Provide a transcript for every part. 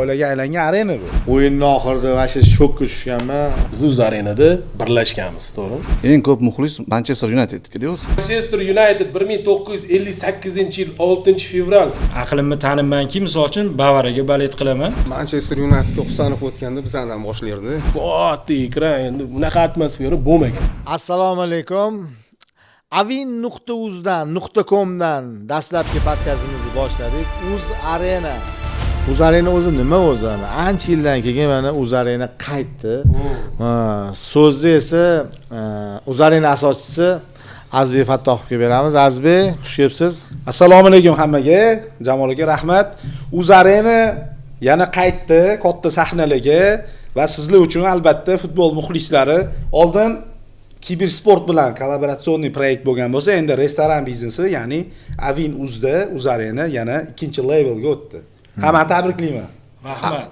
oilaga aylangan arena bu. O'yinning oxirida vashe shokka tushganman. Biz o'z arenada birlashganmiz, to'g'rimi? Eng ko'p muxlis Manchester Unitedga deysiz. Manchester United 1958-yil 6-fevral. Aqlimni tanibmanki, misol uchun Bavariyaga balet qilaman. Manchester Unitedga Husanov o'tganda bizdan boshlardi. Katta ekran, endi bunaqa atmosfera bo'lmagan. Assalomu alaykum. avin.uz.com dan dastlabki podkastimizni boshladik. Uz Arena. Uz Arena o'zi nima o'zi? Ancha yildan keyin mana Uz Arena qaytdi. So'zni esa Uz Arena asoschisi Azbek Fattohovga beramiz. Azbek, xush kelibsiz. Assalomu alaykum hammaga. Jamol aka rahmat. Uz Arena yana qaytdi katta sahnalarga va sizlar uchun albatta futbol muxlislari oldin kibersport bilan kollaboratsion proyekt bo'lgan bo'lsa, endi restoran biznesi, ya'ni Avin.uzda Uz Arena yana ikkinchi levelga o'tdi. Hammani tabriklayman. Rahmat.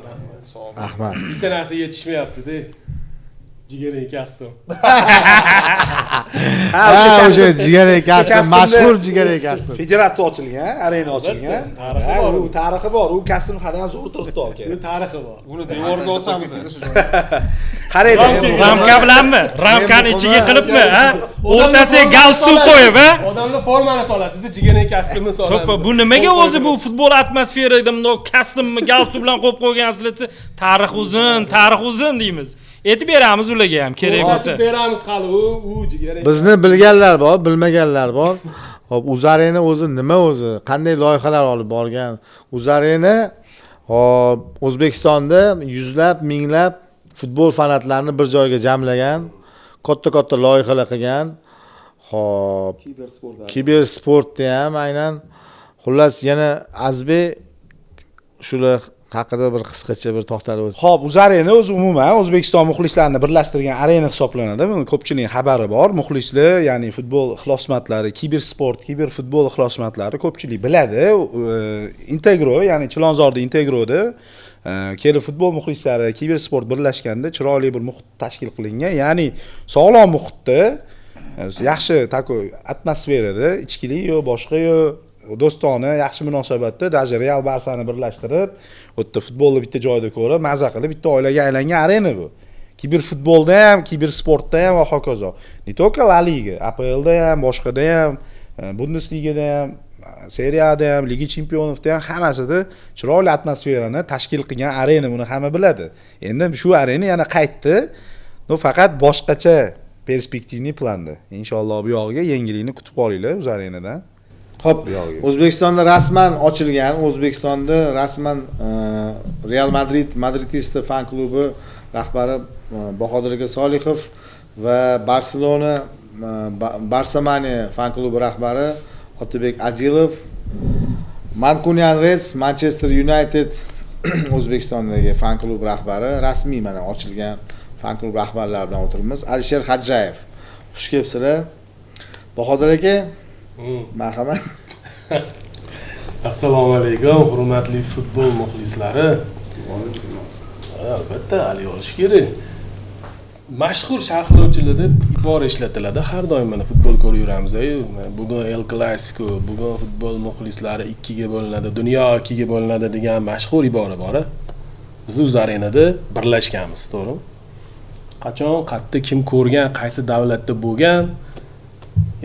Rahmat. Bitta narsa yetishmayapti-da. Jigarli kastim. O'sha jigarli kastim, mashhur jigarli kastim. Federatsiya ochilgan, arena ochilgan. Tarixi bor. U tarixi bor. U kastim hali ham zo'r turibdi aka. Bu tarixi bor. Buni devorga olsamiz. Qaraylik. Ramka bilanmi? Ramkani ichiga qilibmi, ha? O'rtasiga gal suv qo'yib, ha? Odamlar formani soladi, biz jigarli kastimni solamiz. To'ppa, bu nimaga o'zi bu futbol atmosferada bunday kastimmi, gal suv bilan qo'yib qo'ygansizlar, tarix uzun deymiz. Aytib beramiz ularga ham kerak bo'lsa. Aytib beramiz hali u jigarli. Bizni bilganlar bor, bilmaganlar bor. Hop, Uz Arena o'zi nima o'zi? Qanday loyihalar olib borgan? Uz Arena hop O'zbekistonda yuzlab, minglab futbol fanatlarini bir joyga jamlagan, katta loyihalar qilgan. Hop, kibersportda ham aynan. Xullas yana Azbek shular haqida bir qisqacha bir to'xtalib o'tdi. Xo'p, Uz Arena o'zi umuman O'zbekiston muxlislarini birlashtirgan arena hisoblanadi. Buni ko'pchilik xabari bor. Muxlislar, ya'ni futbol ixlosmandlari, kibersport, kiberfutbol ixlosmandlari ko'pchilik biladi. Integro, ya'ni Chilonzorda Integroda kelib futbol muxlislari, kibersport birlashganda chiroyli bir muhit tashkil qilingan. Ya'ni sog'lom muhitda, yaxshi atmosferada, ichkilik yo'q, boshqa yo'q, do'stona, yaxshi munosabatda даже Real Barsani birlashtirib, o'tda futbolni bitta joyda ko'rib, maza qilib bitta oilaga aylangan arena bu. Kiberfutbolda ham, kibersportda ham va hokazo. Ne только La Liga, APLda ham, boshqada ham, Bundesligada ham, Serie A'da ham, Liga Chempionovda ham hammasida chiroyli atmosferani tashkil qilgan arena, buni hamma biladi. Endi shu arena yana qaytdi. Faqat boshqacha perspektivniy planda. Inshaalloh bu yog'iga yangilikni kutib qolinglar Uz Arenadan. Xo'p, O'zbekistonda rasman ochilgan, O'zbekistonda rasman Real Madridista fan klubi rahbari Bahodir aka Solihov va Barselona Barsamani fan klubi rahbari Otabek Adilov, Mancunian Reds Manchester United O'zbekistondagi fan klub rahbari rasmiy mana ochilgan fan klub rahbarlari bilan o'tiribmiz. Alisher Hajjayev, xush kelibsizlar. Bahodir aka, marhamat. Assalomu alaykum, hurmatli futbol muxlislari. Albatta, ali olish kerak. Mashhur sharhlovchilarda ibora ishlatiladi. Har doim mana futbol ko'rib yuramiz-ku. Bugun El Clasico, bugun futbol muxlislari ikkiga bo'linadi, dunyo ikkiga bo'linadi degan mashhur ibora bor. Biz Uz Arenada birlashganmiz, to'g'rimi? Qachon, qayerda kim ko'rgan, qaysi davlatda bo'lgan,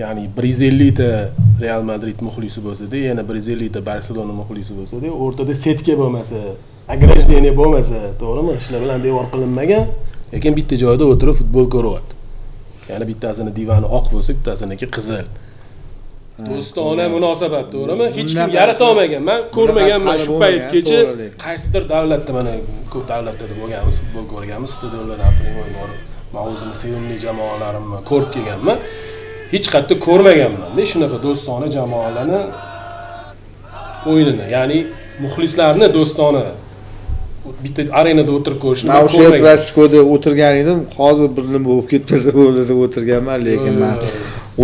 ya'ni 150 ta Real Madrid muxlisi bo'lsa-da, yana 150 ta Barselona muxlisi bo'lsa-da, o'rtada setka bo'lmasa, ограждение bo'lmasa, to'g'rimi? Ishlar bilan devor qilinmagan, lekin bitta joyda o'tirib futbol ko'ryapti. Ya'ni bittasini divani oq bo'lsa, bittasiniki qizil. Do'stona munosabat, to'g'rimi? Hech kim yarata olmagan. Men ko'rmaganman shu paytgacha. Qaysidir davlatda mana ko'p davlatlarda bo'lganmiz, futbol ko'rganmiz, stadionlarda aprimoy borib, men o'zimni sevimli jamoalarimni ko'rib kelganman. Hech qayerda ko'rmaganman-da shunaqa do'stona jamoalarni o'yinini, ya'ni muxlislarni do'stona bitta arenada o'tirib ko'rishni men o'sha Klasikoda o'tirgan edim. Hozir bir nima bo'lib ketmasa bo'ladi deb o'tirganman, lekin men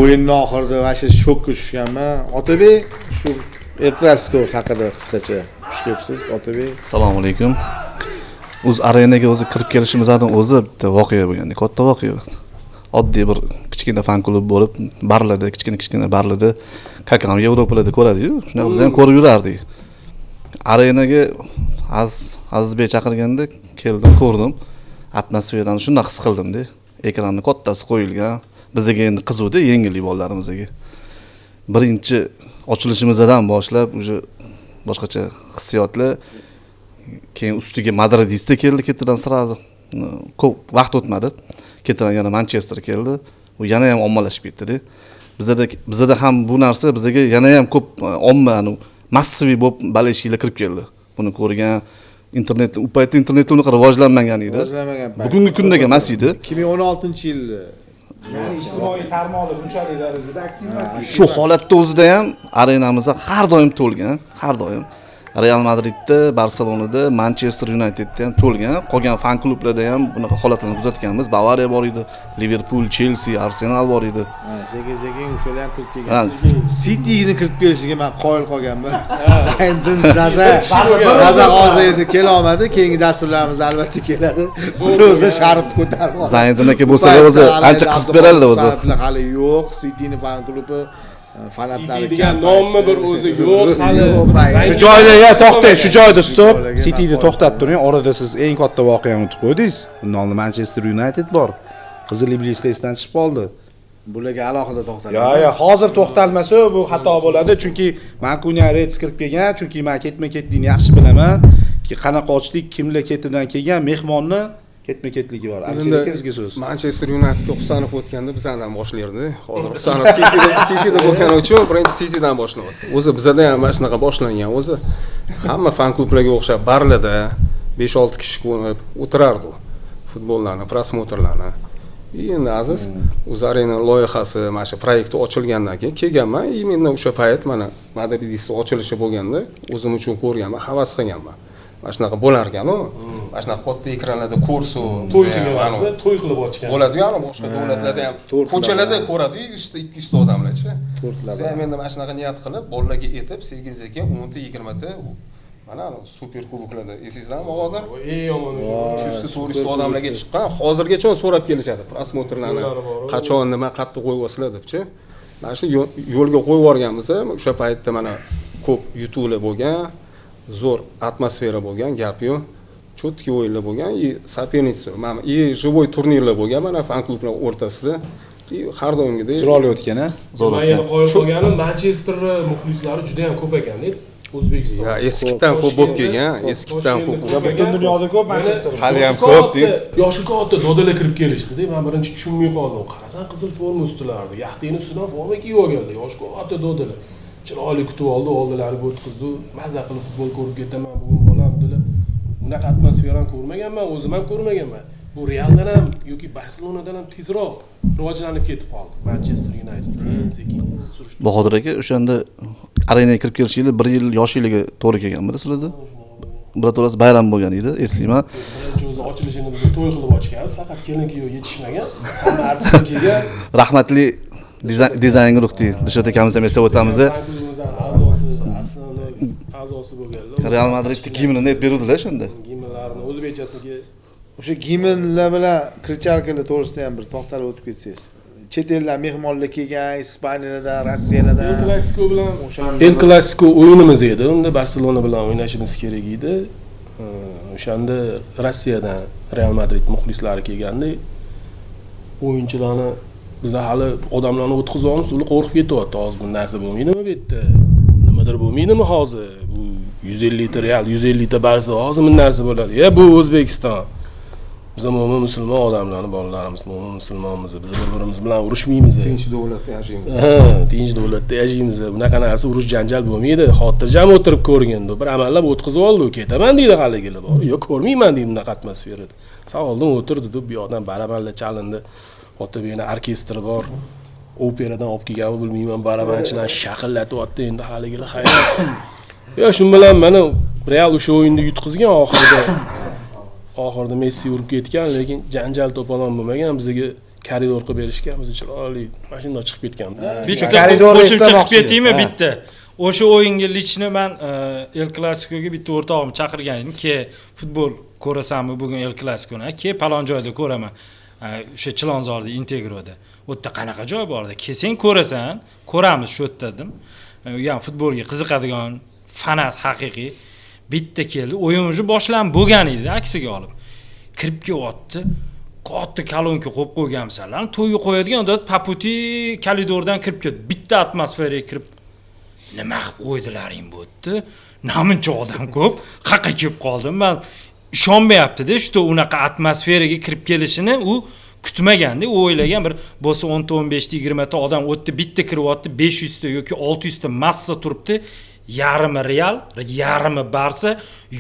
o'yinning oxirida vashe shokka tushganman. Otabek, shu El Clasico haqida qisqacha xush kelibsiz, Otabek. Assalomu alaykum. Uz Arenaga o'zi kirib kelishimizdan o'zi bitta voqea bo'lgan, katta voqea. Oddiy bir kichkina fan klub bo'lib, Barlarda, kichkina Barlarda, Kakam Yevropalarda ko'radi-yu. Shuni biz ham ko'rib yurardik. Arenaga Azizbek chaqirganda keldim, ko'rdim. Atmosferani shunday his qildim-da. Ekranni kattasi qo'yilgan. Bizga endi qiziqdi, yengillik bolalarimizga. Birinchi ochilishimizdan boshlab uje boshqacha hissiyotlar. Keyin ustiga madridista keldi ketidan sirazi. Ko'p vaqt o'tmadi. Ketidan yana Manchester keldi. U yana ham ommalashib ketdi-da. Bizda ham bu narsa bizga yana ham ko'p ommani massiviy bo'lib baleshiklar kirib keldi. Buni ko'rgan internet, u paytda internet unaqa rivojlanmagan edi. Bugungi kundagi emas edi. 2016-yil ya'ni ijtimoiy tarmoqlar bunchalik darajada aktiv emas. Shu holatda o'zida ham arenamizda har doim to'lgan, har doim. Real Madridda, Barselonada, Manchester Unitedda ham to'lgan. Qolgan fan klublarda ham bunaqa holatlarni kuzatganmiz. Bavariya bor edi, Liverpool, Chelsea, Arsenal bor edi. Sekin o'shalar ham kirib kelgan. Cityni kirib kelishiga men qoyil qolganman. Zayniddin Zaza hozir endi kela olmadi. Keyingi dasturlarimizda albatta keladi. O'zi sharf ko'tarib oladi. Zayniddin aka bo'lsa o'zi ancha qizib beradi o'zi. Hali yo'q, Cityni fan klubi fanatlari degan nommi bir o'zi yo'q hali. Shu joyda to'xtang, shu joyda stop. Cityni to'xtatib turing. Orada siz eng katta voqeani unutib qo'ydingiz. Undan oldin Manchester United bor. Qizil iblislar esdan chiqib qoldi. Bularga alohida to'xtalamiz. Yo'q, hozir to'xtalmasa bu xato bo'ladi, chunki Mankuniya Reds kirib kelgan, chunki men ketma-ketlikni yaxshi bilaman. Qanaqa ochlik, kimlar ketidan kelgan, mehmonni ketma-ketligi bor. Sizga so'z. Manchester Unitedga Husanov o'tganda bizdan boshlardi. Hozir Husanov Cityda bo'lgani uchun birinchi Citydan boshlayapti. O'zi bizda ham mana shunaqa boshlangan. O'zi hamma fan klublarga o'xshab barlarda 5-6 kishi o'tirardi futbollarni, prosmotrlarni. Endi aziz Uzarena loyihasi, mana shu proyekti ochilgandan keyin kelganman. Men o'sha payt mana Madridista ochilishi bo'lganda o'zim uchun ko'rganman, havas qilganman. Mana shunaqa bo'lar ekan-ku. Mana shunaqa katta ekranlarda ko'rsu, to'y qilib ochgan. Bo'ladi-yu, boshqa davlatlarda ham ko'chalarda ko'radi-yu, 200 ta odamlarchi. Biz ham endi mana shunaqa niyat qilib, bolalarga aytib, sekin 10 ta, 20 ta mana super kuboklarda esingizlarmi hozir? Eng yomon o'sha 300 ta, 400 ta odamlarga chiqqan. Hozirgacha so'rab kelishadi, prosmotrlarni qachon nima qattiq qo'yyapsizlar debchi. Mana shu yo'lga qo'yib yuborganmiz. O'sha paytda mana ko'p yutuqlar bo'lgan. Zo'r atmosfera bo'lgan, gap yo'q. Cho'tki o'yinlar bo'lgan, soperniца, mana живой turnirlar bo'lgan mana fan klublar o'rtasida. Har doimgidek chiroyli o'tgan-a? Zo'r. Men yana qo'yib qo'yganim Manchester muxlislari juda ham ko'p ekan, O'zbekiston. Ya, eskidan ko'p bo'lib kelgan, eskidan ko'p. Butun dunyoda ko'p Manchester. Hali ham ko'p deb. Yoshi katta dodalar kirib kelishdi-da. Men birinchi tushunmay qoldim. Qarasam qizil forma ustilardi. Yaxtini ustidan forma kiyib olganlar. Yoshi katta dodalar. Chiroyli kutib oldi, oldilariga o'tkazdi. Mazza qilib futbol ko'rib ketaman bugun bolam dedilar. Bunaqa atmosferani ko'rmaganman, o'zim ham ko'rmaganman. Bu Realdan ham yoki Barselonadan ham tezroq rivojlanib ketib qoldi. Manchester United sekin surishtirdi. Bahodir aka, o'shanda arenaga kirib kelishingiz 1 yil yoshingiga to'g'ri kelganmi sizlarda? Birato'lasi bayram bo'lgan edi, eslayman. Birinchi o'zi ochilishini biz to'y qilib ochganmiz, faqat kelin-kuyov yetishmagan. Hamma artistlar kelgan. Rahmatli dizayn guruhi Dilshod akamiz ham eslab o'tamiz. A'zosi bo'lganlar. Real Madridning gimnini deb beruvdilar shunda. Gimnlarini o'zbekchasiga o'sha gimnlar bilan krichalkalar to'g'risida ham bir to'xtalib o'tib ketsangiz. Chet ellar mehmonlar kelgan, Ispaniyadan, Rossiyadan. El Clasico bilan El Clasico o'yinimiz edi. Unda Barselona bilan o'ynashimiz kerak edi. O'shanda Rossiyadan Real Madrid muxlislari kelganda o'yinchilarni biz hali odamlarni o'tkazamiz, ular qo'rqib ketyapti. Hozir bu narsa bo'lmaydimi bu yerda? Nimadir bo'lmaydimi hozir? Bu 150 ta Real, 150 ta Barsa hozir bu narsa bo'ladi. Ya bu O'zbekiston. Biz mo'min musulmon odamlarni bolalarimiz, mo'min musulmonmiz. Biz bir-birimiz bilan urushmaymiz. Tinch davlatda yashaymiz. Tinch davlatda yashaymiz. Bunaqa narsa urush janjal bo'lmaydi. Xotirjam o'tirib ko'rganda, bir amallab o'tkazib oldi, ketaman deydi haligilar bor. Yo'q, ko'rmayman deydi bunaqa atmosferada. Sen oldin o'tirdi deb bu yoqdan barabanlar chalindi. Otib yana orkestri bor. Operadan olib kelganmi bilmayman, barabanchilar shaqillatyapti endi haligilar hayrat. Yo, shu bilan mana Real o'sha o'yinda yutqizgan oxirida Messi urib ketgan, lekin janjal to'polon bo'lmagan, bizga koridor qilib berishgan, biz chiroyli mashinadan chiqib ketganmiz. Bitta qo'shimcha qilib ketaymi bitta. O'sha o'yinga lichni men El Clasicoga bitta o'rtog'im chaqirgan edim, "Ke futbol ko'rasanmi bugun El Clasico'ni? Ke palon joyda ko'raman." O'sha Chilonzorda, Integroda. U yerda qanaqa joy borda? Kelsang ko'rasan, ko'ramiz shu yerda dedim. U ham futbolga qiziqadigan fanat haqiqiy. bitta keldi, o'yin уже boshlanib bo'lgan edi, aksiga olib. Kirib kelyapti. Katta kolonka qo'yib qo'yganmisanlar. To'yga qo'yadigan odat paputi koridordan kirib ketdi. Bitta atmosferaga kirib nima qilib qo'ydilaring bu yerda? Namuncha odam ko'p, qaqa kelib qoldim. Men ishonmayapti-da, shu unaqa atmosferaga kirib kelishini u kutmaganda, u o'ylagan bir bo'lsa 10 ta 15 ta 20 ta odam o'tdi, bitta kiryapti, 500 ta yoki 600 ta massa turibdi. Yarimi Real, yarimi Barsa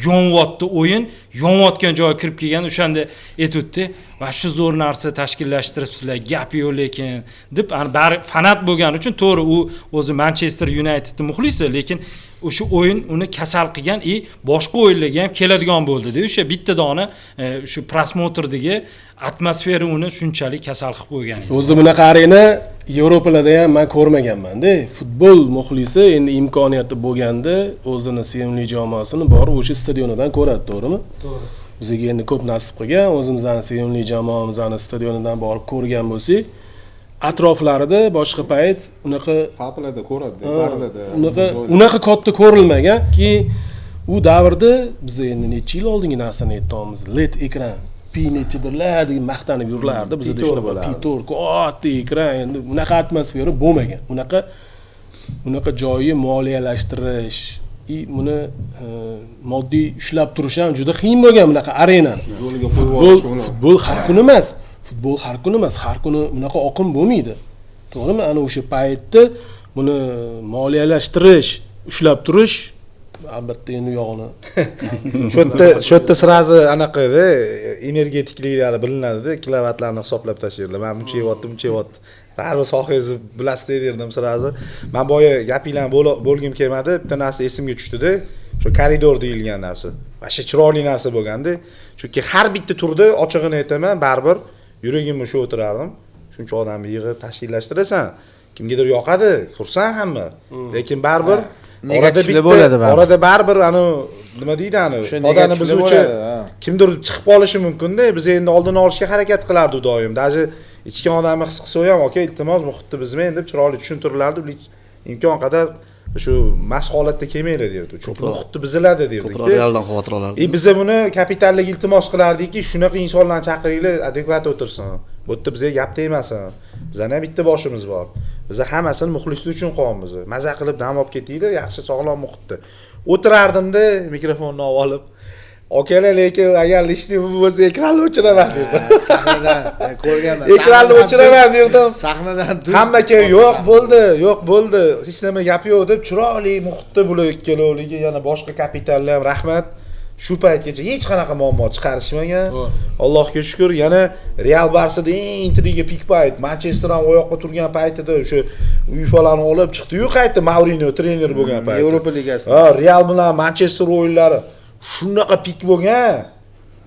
yonyapti o'yin, yonayotgan joyga kirib kelgan o'shanda aytibdi. Va shu zo'r narsa tashkillashtiribsizlar, gap yo'q lekin deb, bari fanat bo'lgani uchun to'g'ri u o'zi Manchester Unitedning muxlisi, lekin o'sha o'yin uni kasal qilgan, boshqa o'yinlarga ham keladigan bo'ldi-da. O'sha bitta dona shu prosmotrdagi atmosfera uni shunchalik kasal qilib qo'ygan edi. O'zi bunaqa arena Yevropalarda ham men ko'rmaganman-da. Futbol muxlisi endi imkoniyati bo'lganda o'zini sevimli jamoasini borib o'sha stadionidan ko'radi, to'g'rimi? To'g'ri. Bizga endi ko'p nasib qilgan, o'zimizning sevimli jamoamizning stadionidan borib ko'rgan bo'lsak, atroflarida boshqa payt unaqa Xalqlarda ko'radi, unaqa katta ko'rilmagan. Keyin u davrda biz endi necha yil oldingi narsani aytamiz, LED ekran, nechadirlar degan maqtanib yurilardi. Bizda shuna bo'ladi. Pitor, katta ekran, endi unaqa atmosfera bo'lmagan. Unaqa joyni moliyalashtirish, buni moddiy ushlab turish ham juda qiyin bo'lgan bunaqa arenani. Futbol har kun emas. Futbol har kun emas, har kuni unaqa oqim bo'lmaydi. To'g'rimi? Ana o'sha paytda buni moliyalashtirish, ushlab turish albatta endi yog'ini. Shu yerda sirazi anaqa-da, energetikliklari bilinadi-da, kilovatlarni hisoblab tashlaydilar. Men buncha yeyapti. Baribir sohangizni bilasiz derdim sirazi. Men boya gapinglarni bo'lgim kelmadi, bitta narsa esimga tushdi-da. Shu koridor deyilgan narsa. Vasha chiroyli narsa bo'lganda, chunki har bitta turda ochig'ini aytaman, baribir yuragimni shu o'tirardim. Shuncha odamni yig'ib tashkillashtirasan, kimgadir yoqadi, xursand hamma. Lekin baribir orada baribir nima deydi odamni buzuvchi kimdir chiqib qolishi mumkin-da. Biz endi oldini olishga harakat qilardik doim. Даже ichgan odamni his qilsa ham, "Aka, iltimos, muhitni buzmang" deb chiroyli tushuntirilardi. Imkon qadar shu mas holatda kelmaydi derdi. Chunki muhitni buziladi derdik. Ko'proq realdan xavotir olardi. Biza buni kapitallik iltimos qilardikki, shunaqa insonlarni chaqiringlar, adekvat o'tirsin. Bu yerda bizga gap tegmasin. Bizning ham bitta boshimiz bor. Biz hammasini muxlislar uchun qilamiz. Maza qilib dam olib ketinglar, yaxshi sog'lom muhitda. O'tirardimda mikrofonni olib, "Okalar, lekin agar lishni bo'lsa ekranni o'chiraman" derdim. Sahnadan ko'rganman. Ekranni o'chiraman derdim. Sahnadan hamma yo'q bo'ldi, hech nima gap yo'q deb chiroyli muhitda bo'lib kelavligi, yana boshqa kapitallar ham rahmat. Shu paytgacha hech qanaqa muammo chiqarishmagan. Allohga shukr, yana Real Barsada eng intriga pik payt, Manchester ham oyoqqa turgan paytida o'sha UEFA'larni olib chiqdi-yu, qayta Mourinho trener bo'lgan payt. Yevropa Ligasida. Real bilan Manchester o'yinlari shunaqa pik bo'lgan.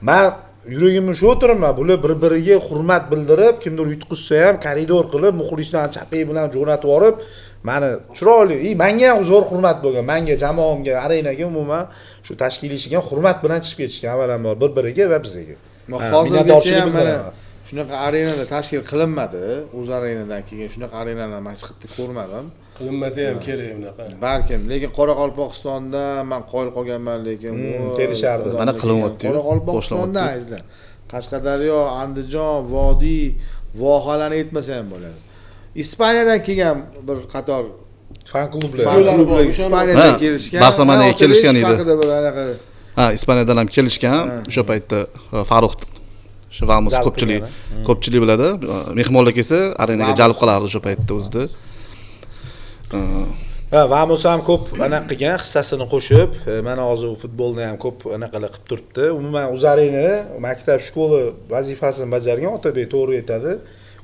Men yuragimni shu o'tirman, bular bir-biriga hurmat bildirib, kimdir yutqizsa ham koridor qilib, muxlislarni chapay bilan jo'natib yorib, meni chiroyli, menga ham zo'r hurmat bo'lgan. Menga, jamoamga, arenaga umuman shu tashkillashiga hurmat bilan chiqib ketishgan avvalambor bir-biriga va bizga. Hozirgacha ham mana shunaqa arenada tashkil qilinmadi. O'z arenadan keyin shunaqa arenalarni men chiqibdi ko'rmadim. Qilinmasa ham kerak unaqa. Balkim, lekin Qoraqalpog'istonda men qoyil qolganman, lekin kelishardi. Mana qilinyapti. Qoraqalpog'istonda izlar. Qashqadaryo, Andijon, Vodiy, vohalarni aytmasa ham bo'ladi. Ispaniyadan kelgan bir qator fan klublar Ispaniyadan kelishgan. Barselonaga kelishgan edi. Haqida bir anaqa. Ispaniyadan ham kelishgan. O'sha paytda Farruh shu Vamos ko'pchilik biladi. Mehmonlar kelsa arenaga jalb qilardi o'sha paytda o'zida. Vamos ham ko'p anaqa qilgan, hissasini qo'shib, mana hozir futbolni ham ko'p anaqa qilib turibdi. Umuman Uzareni maktab shkola vazifasini bajargan, Otabek to'g'ri aytadi.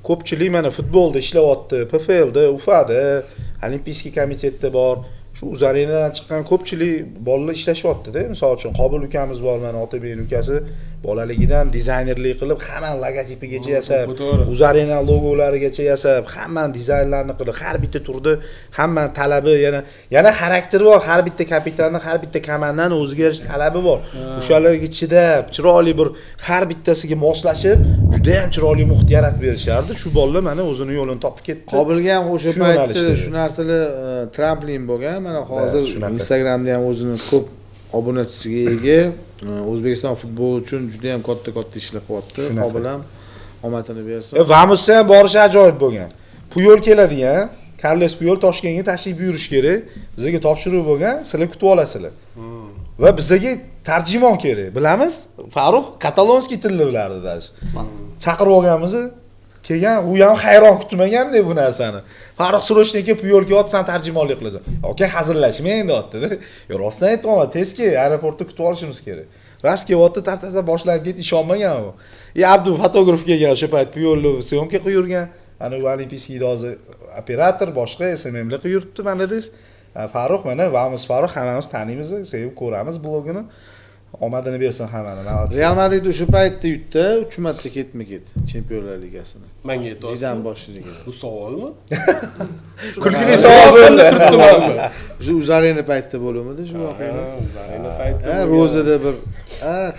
Ko'pchilik mana futbolda ishlayapti, PFLda, UFAda, Olimpiy komitetda bor. Shu Uzarenadan chiqqan ko'pchilik bolalar ishlashyapti-da. Misol uchun Qobil ukamiz bor, mana Otabekning ukasi bolaligidan dizaynerlik qilib, hamma logotipigacha yasab, Uzarena logolarigacha yasab, hamma dizaynlarni qilib, har bitta turda hamma talabi yana xarakteri bor, har bitta kapitanning, har bitta komandaning o'ziga yarasha talabi bor. O'shalarga chidab, chiroyli bir har bittasiga moslashib, juda ham chiroyli muhit yaratib berishardi. Shu bolalar mana o'zini yo'lini topib ketdi. Qobilga ham o'sha paytda shu narsalar tramplin bo'lgan. Mana hozir Instagramda ham o'zini ko'p obunachisiga ega. O'zbekiston futboli uchun juda ham katta ishlar qilyapti. Qobilam omadini bersin. Vamosda ham borishi ajoyib bo'lgan. Puyol keladigan, Carles Puyol Toshkentga tashrif buyurish kerak. Bizga topshiriq bo'lgan, sizlar kutib olasizlar. Va bizga tarjimon kerak. Bilamiz? Farruh katalonskiy tilni bilardi даже. Chaqirib olganmiz. Kelgan, u ham hayron kutmaganda bu narsani. Farruh Suroshniki Puyolga otsan tarjimonlik qilasan. Aka, hazillashmang deyapti-da. Yo, rostdan aytmoqman, tezki aeroportda kutib olishimiz kerak. Rast kelyapti, taftaza boshlanib ketdi, ishonmagan u. Abdu fotograf kelgan o'sha payt Puyolni syomka qilib yurgan. Ana u Olimpiyskiy hozir operator, boshqa SMMlar qilib yuribdi, mana deysiz. Farruh mana Vamos Farruh hammamiz taniymiz, sevib ko'ramiz blogini. Omadini bersin hammani. Real Madrid o'sha paytda yutdi, 3 marta ketma-ket Chempionlar Ligasini. Menga aytasiz. Zidan boshligida. Bu savolmi? Kulgili savol bo'ldi. Shu Uzarena paytda bo'lmadi shu voqealar. Uzarena paytda. Ro'zada bir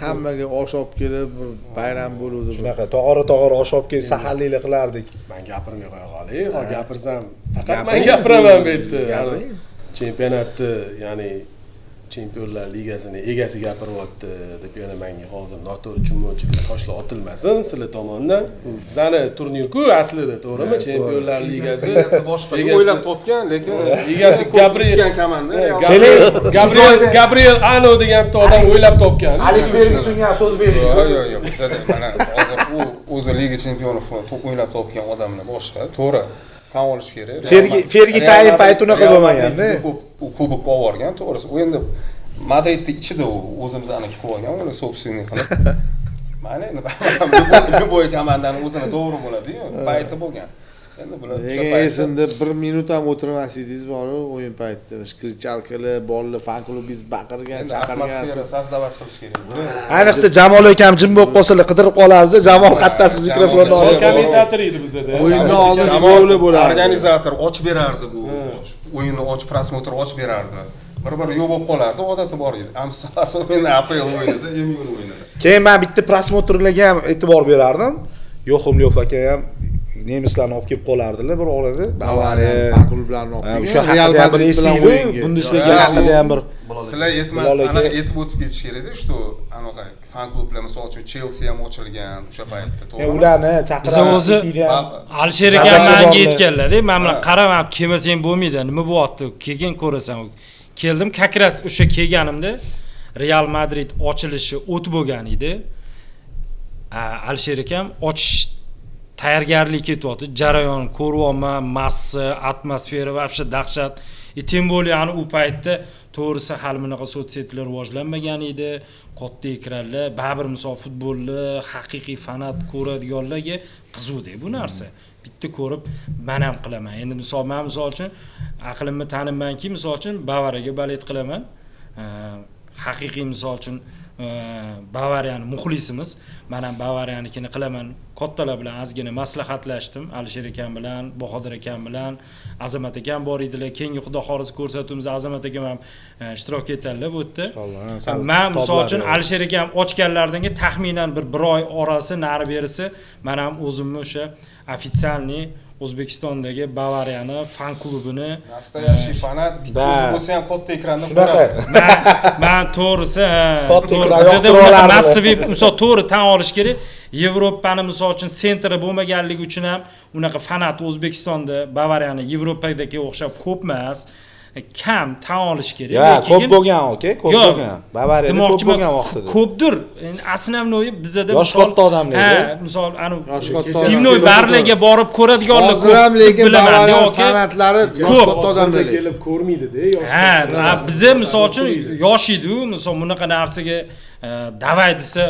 hammaga osh olib kelib, bir bayram bo'ldi. Shunaqa tog'ora osh olib kelib saharliklar qilardik. Men gapirmay qo'ya qolay. Ho gapirsam, faqat men gapiraman bu yerda. Chempionatni, ya'ni Chempionlar Ligasini egasi gapiryapti deb yana menga hozir noto'g'ri tushunmovchilik toshlar otilmasin sizlar tomonidan. Bizani turnir-ku aslida, to'g'rimi? Chempionlar Ligasi boshqa o'ylab topgan, lekin egasi Gabriel Ano degan bitta odam o'ylab topgan. Alex Fergusonga so'z bering. Yo'q, bizada mana hozir u o'zi Liga Chempionov to'p o'ylab topgan odamlar boshqa. To'g'ri. Tan olish kerak. Fergi tayin payti unaqa bo'lmagan-da. U kubok olib borgan, to'g'risi. U endi Madridning ichida u o'zimizni aniki qilib olgan, uni собственный qilib. Mana endi любой komandani o'zini to'g'ri bo'ladi-yu, payti bo'lgan. Endi bular esimda 1 minut ham o'tirmas edingiz bor-ku o'yin paytida. Krichalkalar, bolalar fan klubingiz baqirgan, chaqirgan. Sazdavat qilish kerak. Ayniqsa Jamol akam jim bo'lib qolsalar qidirib qolamiz. Jamol qattasiz mikrofonni olib. Kommentator edi bizda. O'yinni oldin shug'uli bo'lardi. Organizator ochib berardi bu. O'yinni ochib prosmotr ochib berardi. Bir yo'q bo'lib qolardi, odati bor edi. Asosan APL o'yinida, Emyun o'yinida. Keyin men bitta prosmotrlarga ham e'tibor berardim. Yo'qimliyev aka ham nemislarni olib kelib qolardilar bir orada. Bavariya fan klublarini olib kelgan. O'sha Real Madrid bilan o'yinga. Bundesliga haqida ham bir sizlar anaqa aytib o'tib ketish kerak-da, что anaqa fan klublar misol uchun Chelsea ham ochilgan o'sha paytda, to'g'rimi? Ularni chaqiramiz. Biz o'zi Alisher aka menga aytganlar-da, men bilan qaramab kelmasang bo'lmaydi, nima bo'lyapti? Kelgan ko'rasan. Keldim, kakras o'sha kelganimda Real Madrid ochilishi o't bo'lgan edi. Alisher akam ochish tayyorgarlik ketyapti. Jarayon ko'ryapman, massa, atmosfera va вообще dahshat. Tem bo'ldi, ya'ni u paytda to'g'risi hali bunaqa sotsiyetlar rivojlanmagan edi. Katta ekranlar, baribir misol futbolni haqiqiy fanat ko'radiganlarga qiziqdi bu narsa. Bitta ko'rib, men ham qilaman. Endi misol men misol uchun aqlimni tanimmanki, misol uchun Bavariyaga balet qilaman. Haqiqiy misol uchun Bavariyani muxlisimiz. Men ham Bavariyanikini qilaman. Kattalar bilan ozgina maslahatlashdim. Alisher akam bilan, Bahodir akam bilan, Azamat akam bor edilar. Keyingi xudo xolisi ko'rsatuvimiz Azamat akam ham ishtirok etdilar bu yerda. Inshaalloh. Men misol uchun Alisher akam ochganlardan taxminan bir oy orasi nari berisi men ham o'zimni o'sha ofitsialniy O'zbekistondagi Bavariyani fan klubini nastoящий fanat bitta bo'lsa ham katta ekranda ko'radi. Men to'g'risi, to'g'ri massiv misol to'g'ri tan olish kerak. Yevropani misol uchun sentri bo'lmaganligi uchun ham unaqa fanat O'zbekistonda Bavariyani Yevropadagi o'xshab ko'p emas. Kam tan olish kerak. Yo'q, ko'p bo'lgan, okey, ko'p bo'lgan. Bavariyada ko'p bo'lgan vaqtida. Ko'pdir. Endi основной bizda yosh katta odamlar. Misol anu pivnoy barlarga borib ko'radiganlar ko'p. Hozir ham lekin Bavariya fanatlari yosh katta odamlar kelib ko'rmaydi-da, yosh. Ha, bizda misol uchun yosh edi-ku, misol bunaqa narsaga davay desa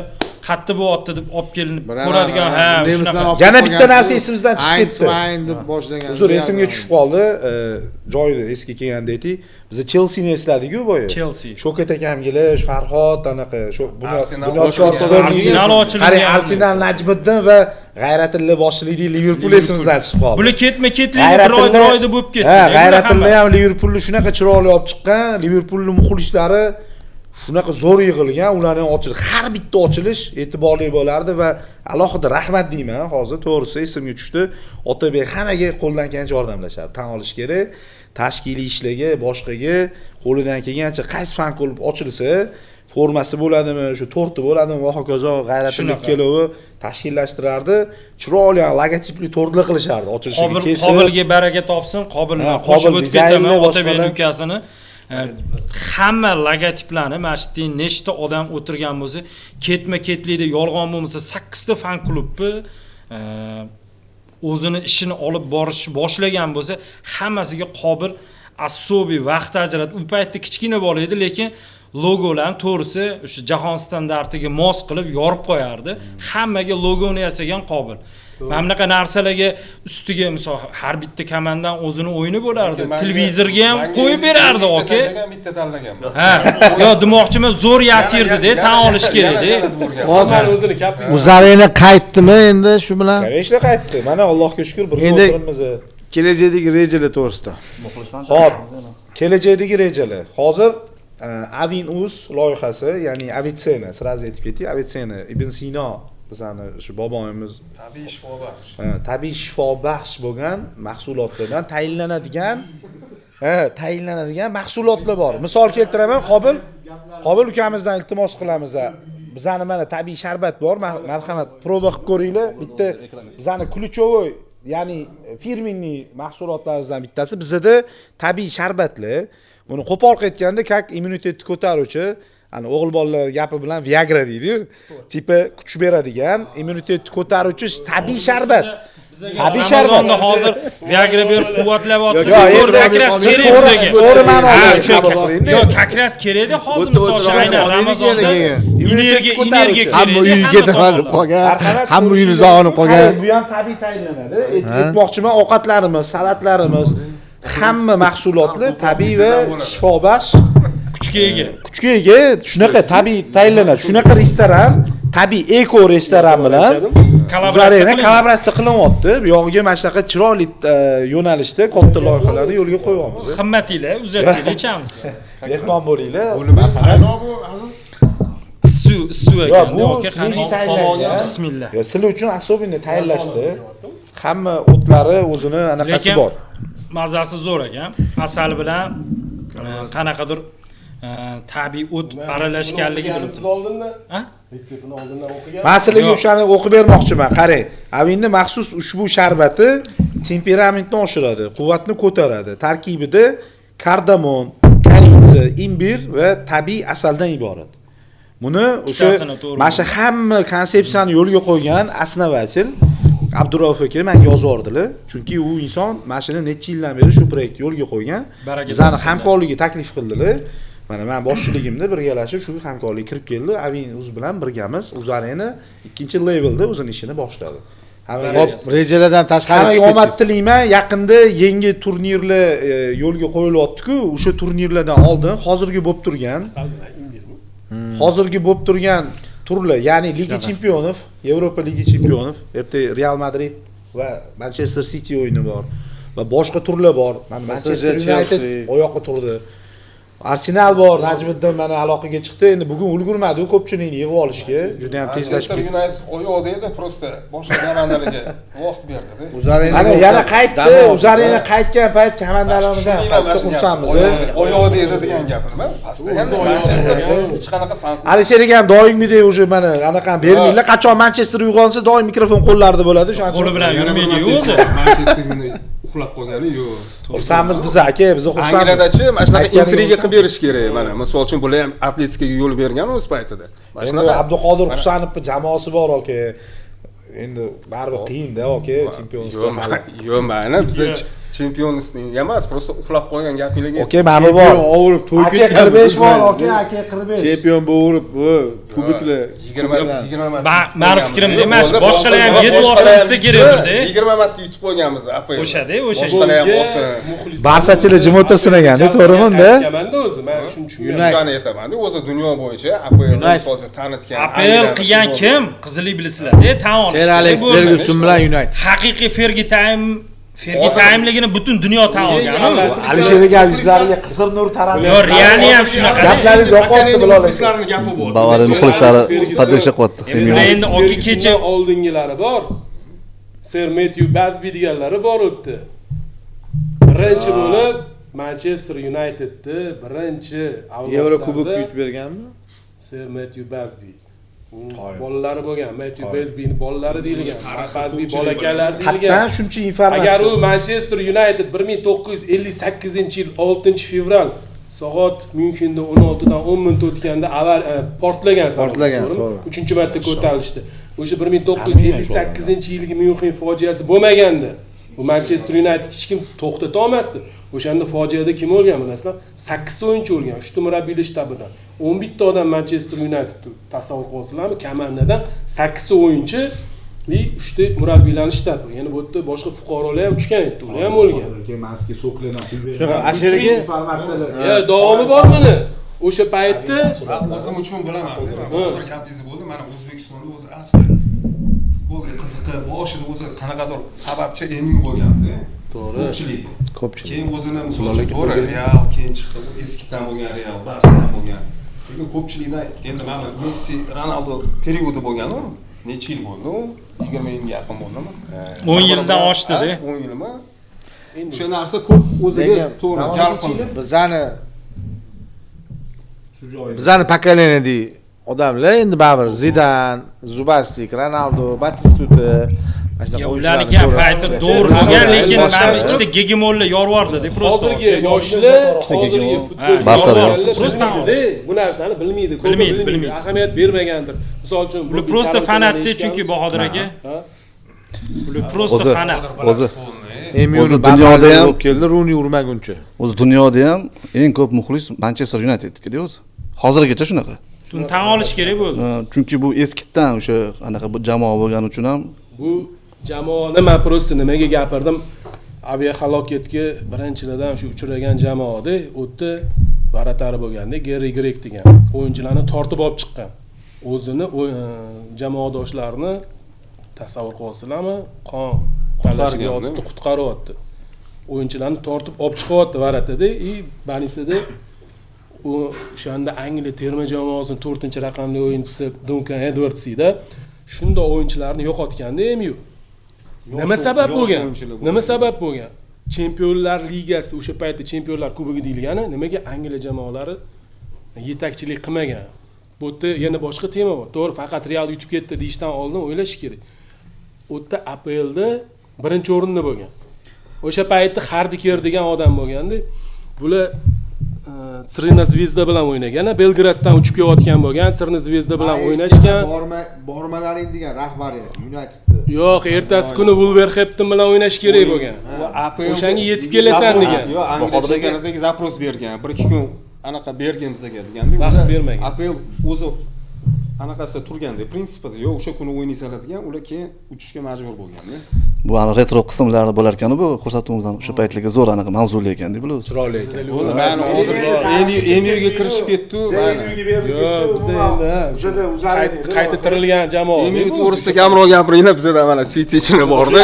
qatti bo'lyapti deb olib kelinib ko'radigan, yana bitta narsa esimizdan chiqib ketdi. Aytmayin deb boshlagan. Uzr, esimga tushib qoldi. Joyida eski kelganda ayting. Biz Chelsea-ni esladik-ku boya. Chelsea. Shokat akamgilar, Farhod anaqa, shu Arsenal ochilgan. Arsenal Najmiddin va G'ayratilla boshchiligidagi Liverpool esimizdan chiqib qoldi. Bular ketma-ketlik bir oyda bo'lib ketdi. Ha, G'ayratilla ham Liverpoolni shunaqa chiroyli olib chiqqan. Liverpoolning muxlislari shunaqa zo'r yig'ilgan, ularning ochilish, har bitta ochilish e'tiborli bo'lardi va alohida rahmat deyman. Hozir to'g'risi esimga tushdi. Otabek hammaga qo'ldan kelgancha yordamlashardi. Tan olish kerak. Tashkiliy ishlarga, boshqaga qo'lidan kelgancha qaysi fan klub ochilsa, formasi bo'ladimi, shu torti bo'ladimi va hokazo g'ayratli kelovi tashkillashtirardi. Chiroyli logotipli tortlar qilishardi. Ochilishiga kelsa. Qobilga baraka topsin, Qobilni qo'shib o'tib ketaman Otabek ukasini. Hamma logotiplarni mana shu yerda nechta odam o'tirgan bo'lsa, ketma-ketlikda yolg'on bo'lmasa 8 ta fan klubni o'zini ishini olib borish boshlagan bo'lsa, hammasiga qobil assobiy vaqt ajratib, u paytda kichkina bola edi, lekin logolarni to'g'risi o'sha jahon standartiga mos qilib yorib qo'yardi. Hammaga logoni yasagan qobil. Mana bunaqa narsalarga ustiga misol har bitta komandan o'zini o'yini bo'lardi. Televizorga ham qo'yib berardi aka. Bitta tanlaganman. Ha, yo demoqchiman zo'r yasirdi-da, tan olish kerak-da. Hamma o'zini kapi. Uzarena qaytdimi endi shu bilan? Конечно, qaytdi. Mana Allohga shukr, birga Endi o'tiribmiz. kelajakdagi rejalar to'g'risida. Hop, kelajakdagi rejalar. Hozir Avinus loyihasi, ya'ni Avitsena, sразу aytib ketdik, Avitsena Ibn Sino bizani shu boboyimiz Tabiiy shifobaxsh. Tabiiy shifobaxsh bo'lgan mahsulotlardan tayinlanadigan mahsulotlar bor. Misol keltiraman, Qobil ukamizdan iltimos qilamiz. Bizani mana tabiiy sharbat bor, marhamat, proba qilib ko'ringlar. Bitta bizani Kluchovoy, ya'ni firmenniy mahsulotlarimizdan bittasi bizada tabiiy sharbatlar. Buni qo'pol aytganda, kak immunitetni ko'taruvchi, ana o'g'il bolalar gapi bilan Viagra deydi-yu, tipi kuch beradigan, immunitetni ko'taruvchi tabiiy sharbat. Tabiiy sharbatni hozir Viagra berib quvvatlayapti. Kakras kerak bizga. To'g'ri ma'noda. Yo'q, kakras kerak-da hozir misol aynan Ramazonda energiya hamma uyiga deb qolgan, hamma uyini zog'inib qolgan. Bu ham tabiiy tayinlanadi. Aytmoqchiman, ovqatlarimiz, salatlarimiz, hamma mahsulotlar tabiiy va shifobaxsh kuchga ega, shunaqa tabiiy tayinlanadi. Shunaqa restoran, tabiiy eko restoran bilan kollaboratsiya qilinyapti. Bu yog'iga mana shunaqa chiroyli yo'nalishda katta loyihalarni yo'lga qo'yyapmiz. Himmatinglar, uzatinglar, ichamiz. Mehmon bo'linglar. Qaynoq bu aziz. Suv ekan. Bu tayinlangan. Bismillah. Yo, sizlar uchun особенно tayinlashdi. Hamma o'tlari o'zini anaqasi bor. Mazasi zo'r ekan. Asal bilan qanaqadir tabiiy o't aralashganligi bilib oldindan. Ha? Retseptini oldindan o'qigan. Men sizlarga o'shani o'qib bermoqchiman. Qarang, Avinni maxsus ushbu sharbati temperamentni oshiradi, quvvatni ko'taradi. Tarkibida kardamon, koritsa, imbir va tabiiy asaldan iborat. Buni o'sha mana shu hamma konsepsiyani yo'lga qo'ygan asnavachil Abdurauf aka menga yozordilar. Chunki u inson mana shuni necha yildan beri shu proyektni yo'lga qo'ygan. Bizani hamkorlikka taklif qildilar. Mana men boshchiligimda birgalashib shu hamkorlikka kirib keldi. Avinuz bilan birgamiz Uzareni ikkinchi levelda o'zining ishini boshladi. Hop, rejalardan tashqari chiqib ketdi. Omad tilayman, yaqinda yangi turnirlar yo'lga qo'yilyapti-ku, o'sha turnirlardan oldin hozirgi bo'lib turgan turlar, ya'ni Liga Chempionov, Yevropa Liga Chempionov, erta Real Madrid va Manchester City o'yini bor va boshqa turlar bor. Mana Manchester United oyoqqa turdi. Arsenal bor, Najmiddin mana aloqaga chiqdi. Endi bugun ulgurmadi-ku ko'pchilikni yig'ib olishga. Juda ham tezlashib ketdi. United oyoqda edi, prosta boshqa komandalarga vaqt berdi-da. Mana yana qaytdi, Uzarena qaytgan payt komandalarimizdan qaytdi xursandmiz. Oyoqda edi degan gapim. Pastda ham Manchester hech qanaqa fan. Alisher ham doimgidek o'sha mana anaqa bermanglar. Qachon Manchester uyg'onsa doim mikrofon qo'llarida bo'ladi. Shuning qo'li bilan yurmaydi-ku o'zi. Manchesterni uxlab qolgani yo'q. Xursandmiz biz aka, biz xursandmiz. Angliyadachi mana shunaqa intriga qilib berish kerak. Mana misol uchun bular ham Atletikaga yo'l bergan o'z paytida. Mana shunaqa Abduqodir Husanovning jamoasi bor aka. Endi baribir qiyin-da aka, chempionlar. Yo'q, mana biz chempionistning emas, prosta uxlab qolgan gapinglarga. Aka, mana bu bor. Ovurib to'yib ketgan. Aka 45 bor, aka 45. Chempion bo'lib, bu kubiklar 20 meni fikrimda emas, boshqalar ham yetib olsa kerakdir-da. 20 marta yutib qo'yganmiz APL. O'sha-da. Boshqalar ham olsa. Barsachilar jim o'tirsin ekan-da, to'g'rimi-da? Kamanda o'zi, men shuni tushungan. Shuni aytaman. O'zi dunyo bo'yicha APL hozir tanitgan. APL qilgan kim? Qizili bilasizlar-da, tan olish. Sir Alex Ferguson bilan United. Haqiqiy Fergi tayinligini butun dunyo tan olgan. Alisher aka yuzlariga qizil nur taraldi. Yo, Realni ham shunaqa. Gaplaringiz yoqyapti Bilol aka. muxlislarning gapi bor. Bavariya muxlislari podдержка qilyapti. Endi oki kecha oldingilari bor. Sir Matthew Busby deganlari bor o'tdi. Birinchi bo'lib Manchester Unitedni birinchi Yevro kubok yutib berganmi? Sir Matthew Busby. Bolalari bo'lgan, Matthew Busbyning bolalari deyilgan. Busby bolakaylar deyilgan. Hatto shuncha informatsiya. Agar u Manchester United 1958-yil 6-fevral soat Myunxenda 16 dan 10 minut o'tganda avval portlagan. To'g'ri. 3-marta ko'tarilishdi. O'sha 1958-yilgi Myunxen fojiasi bo'lmaganda bu Manchester United hech kim to'xtata olmasdi. O'shanda fojiada kim o'lgan bilasizlar? 8 ta o'yinchi o'lgan. 3 ta murabbiylar shtabidan. 11 ta odam Manchester United tasavvur qilasizlarmi? Komandadan 8 ta o'yinchi va 3 ta murabbiylarning shtabi. Ya'ni bu yerda boshqa fuqarolar ham uchgan edi, ular ham o'lgan. Masga so'klanib turgan. Shunaqa ashiraga informatsiyalar. Davomi bor buni. O'sha paytda O'zim uchun bilaman. Hozir gapingiz bo'ldi. Mana O'zbekistonda o'zi asli futbolga qiziqib, boshida o'zi qanaqadir sababchi emin bo'lganda. To'g'ri. Ko'pchilik. Keyin o'zini misol uchun to'g'ri Real keyin chiqdi. Bu eskidan bo'lgan Real, Barsa ham bo'lgan. Lekin ko'pchilikdan endi mana Messi, Ronaldo periodi bo'lgan-ku. Necha yil bo'ldi u? 20 yilga yaqin bo'ldimi? 10 yildan oshdi-da. 10 yilmi? O'sha narsa ko'p o'ziga to'g'ri jalb qildi. Bizani pokoleniyadagi odamlar endi baribir Zidan, Zubastik, Ronaldo, Batistuta ularniki ham payti to'g'ri bo'lgan, lekin mana ikkita gegemonlar yorvordi-da, prosta. Hozirgi yoshlar, hozirgi futbolchilar bu narsani bilmaydi, ahamiyat bermagandir. Misol uchun bu prosta fanatda, chunki Bahodir aka. Bular prosta fanat. O'zi dunyoda ham bo'lib keldi, Runi urmaguncha. O'zi dunyoda ham eng ko'p muxlis Manchester Unitedniki o'zi. Hozirgacha shunaqa. Buni tan olish kerak bo'ldi. Chunki bu eskidan o'sha anaqa bu jamoa bo'lgani uchun ham bu jamoani men prosta nimaga gapirdim? Aviahalokatga birinchilardan shu uchragan jamoada o'tda varatari bo'lganda Gary Grek degan o'yinchilarni tortib olib chiqqan. O'zini jamoadoshlarini tasavvur qilasizlarmi? Qon qalashiga yotib qutqaryapti. O'yinchilarni tortib olib chiqyapti varatada, banisida o'shanda Angliya terma jamoasining 4-raqamli o'yinchisi Duncan Edwards edi. Shunda o'yinchilarni yo'qotganda MU. Nima sabab bo'lgan? Nima sabab bo'lgan? Chempionlar ligasi o'sha paytda Chempionlar kubogi deyilgani, nimaga Angliya jamoalari yetakchilik qilmagan? Bu yerda yana boshqa tema bor. To'g'ri, faqat Real yutib ketdi deyishdan oldin o'ylash kerak. U yerda APLda birinchi o'rinda bo'lgan. O'sha paytda Hardiker degan odam bo'lganda, bular Crvena Zvezda bilan o'ynagan, Belgraddan uchib kelayotgan bo'lgan, Crvena Zvezda bilan o'ynashgan. Bormalaring degan rahbariyat Unitedni. Yo'q, ertasi kuni Wolverhampton bilan o'ynash kerak bo'lgan. O'shanga yetib kelasan degan. Yo'q, Angliyaga zapros bergan. 1-2 kun anaqa bergan bizga deganda. Vaqt bermagan. APL o'zi anaqasida turganda, prinsipida yo'q, o'sha kuni o'ynaysalar degan, ular keyin uchishga majbur bo'lganda. Bu ana retro qismlari bo'lar ekan, bu ko'rsatuvimizdan o'sha paytlarga zo'r anaqa mavzuli ekan deb bilasiz. Chiroyli ekan. Mana hozir MUga kirishib ketdi, mana. Yo'q, bizda endi o'zida qayta tirilgan jamoa. MU to'g'risida kamroq gapiringlar, bizda mana City ichida borda.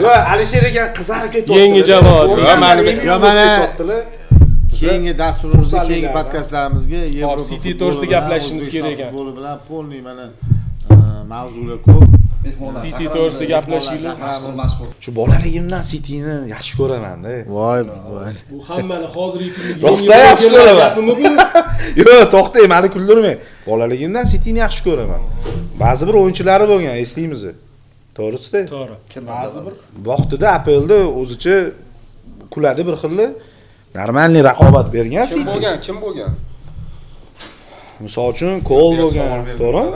Yo'q, Alisher aka qizarib ketyapti. Yangi jamoasi. Mana keyingi dasturimizda, keyingi podkastlarimizga Yevropa City to'g'risida gaplashishimiz kerak ekan. Futbol bilan polniy mana mavzular ko'p. City to'g'risida gaplashinglar. Shu bolaligimdan Cityni yaxshi ko'raman-da. Voy. Bu hammani hozirgi kunga Rosa yaxshi ko'raman. Yo'q, to'xtang, meni kuldirmang. Bolaligimdan Cityni yaxshi ko'raman. Ba'zi bir o'yinchilari bo'lgan, eslaymiz. To'g'risi-da? To'g'ri. Ba'zi bir vaqtida APLda o'zicha kuladi bir xilli. Normalniy raqobat bergan City. Kim bo'lgan? Misol uchun Kol bo'lgan, to'g'rimi?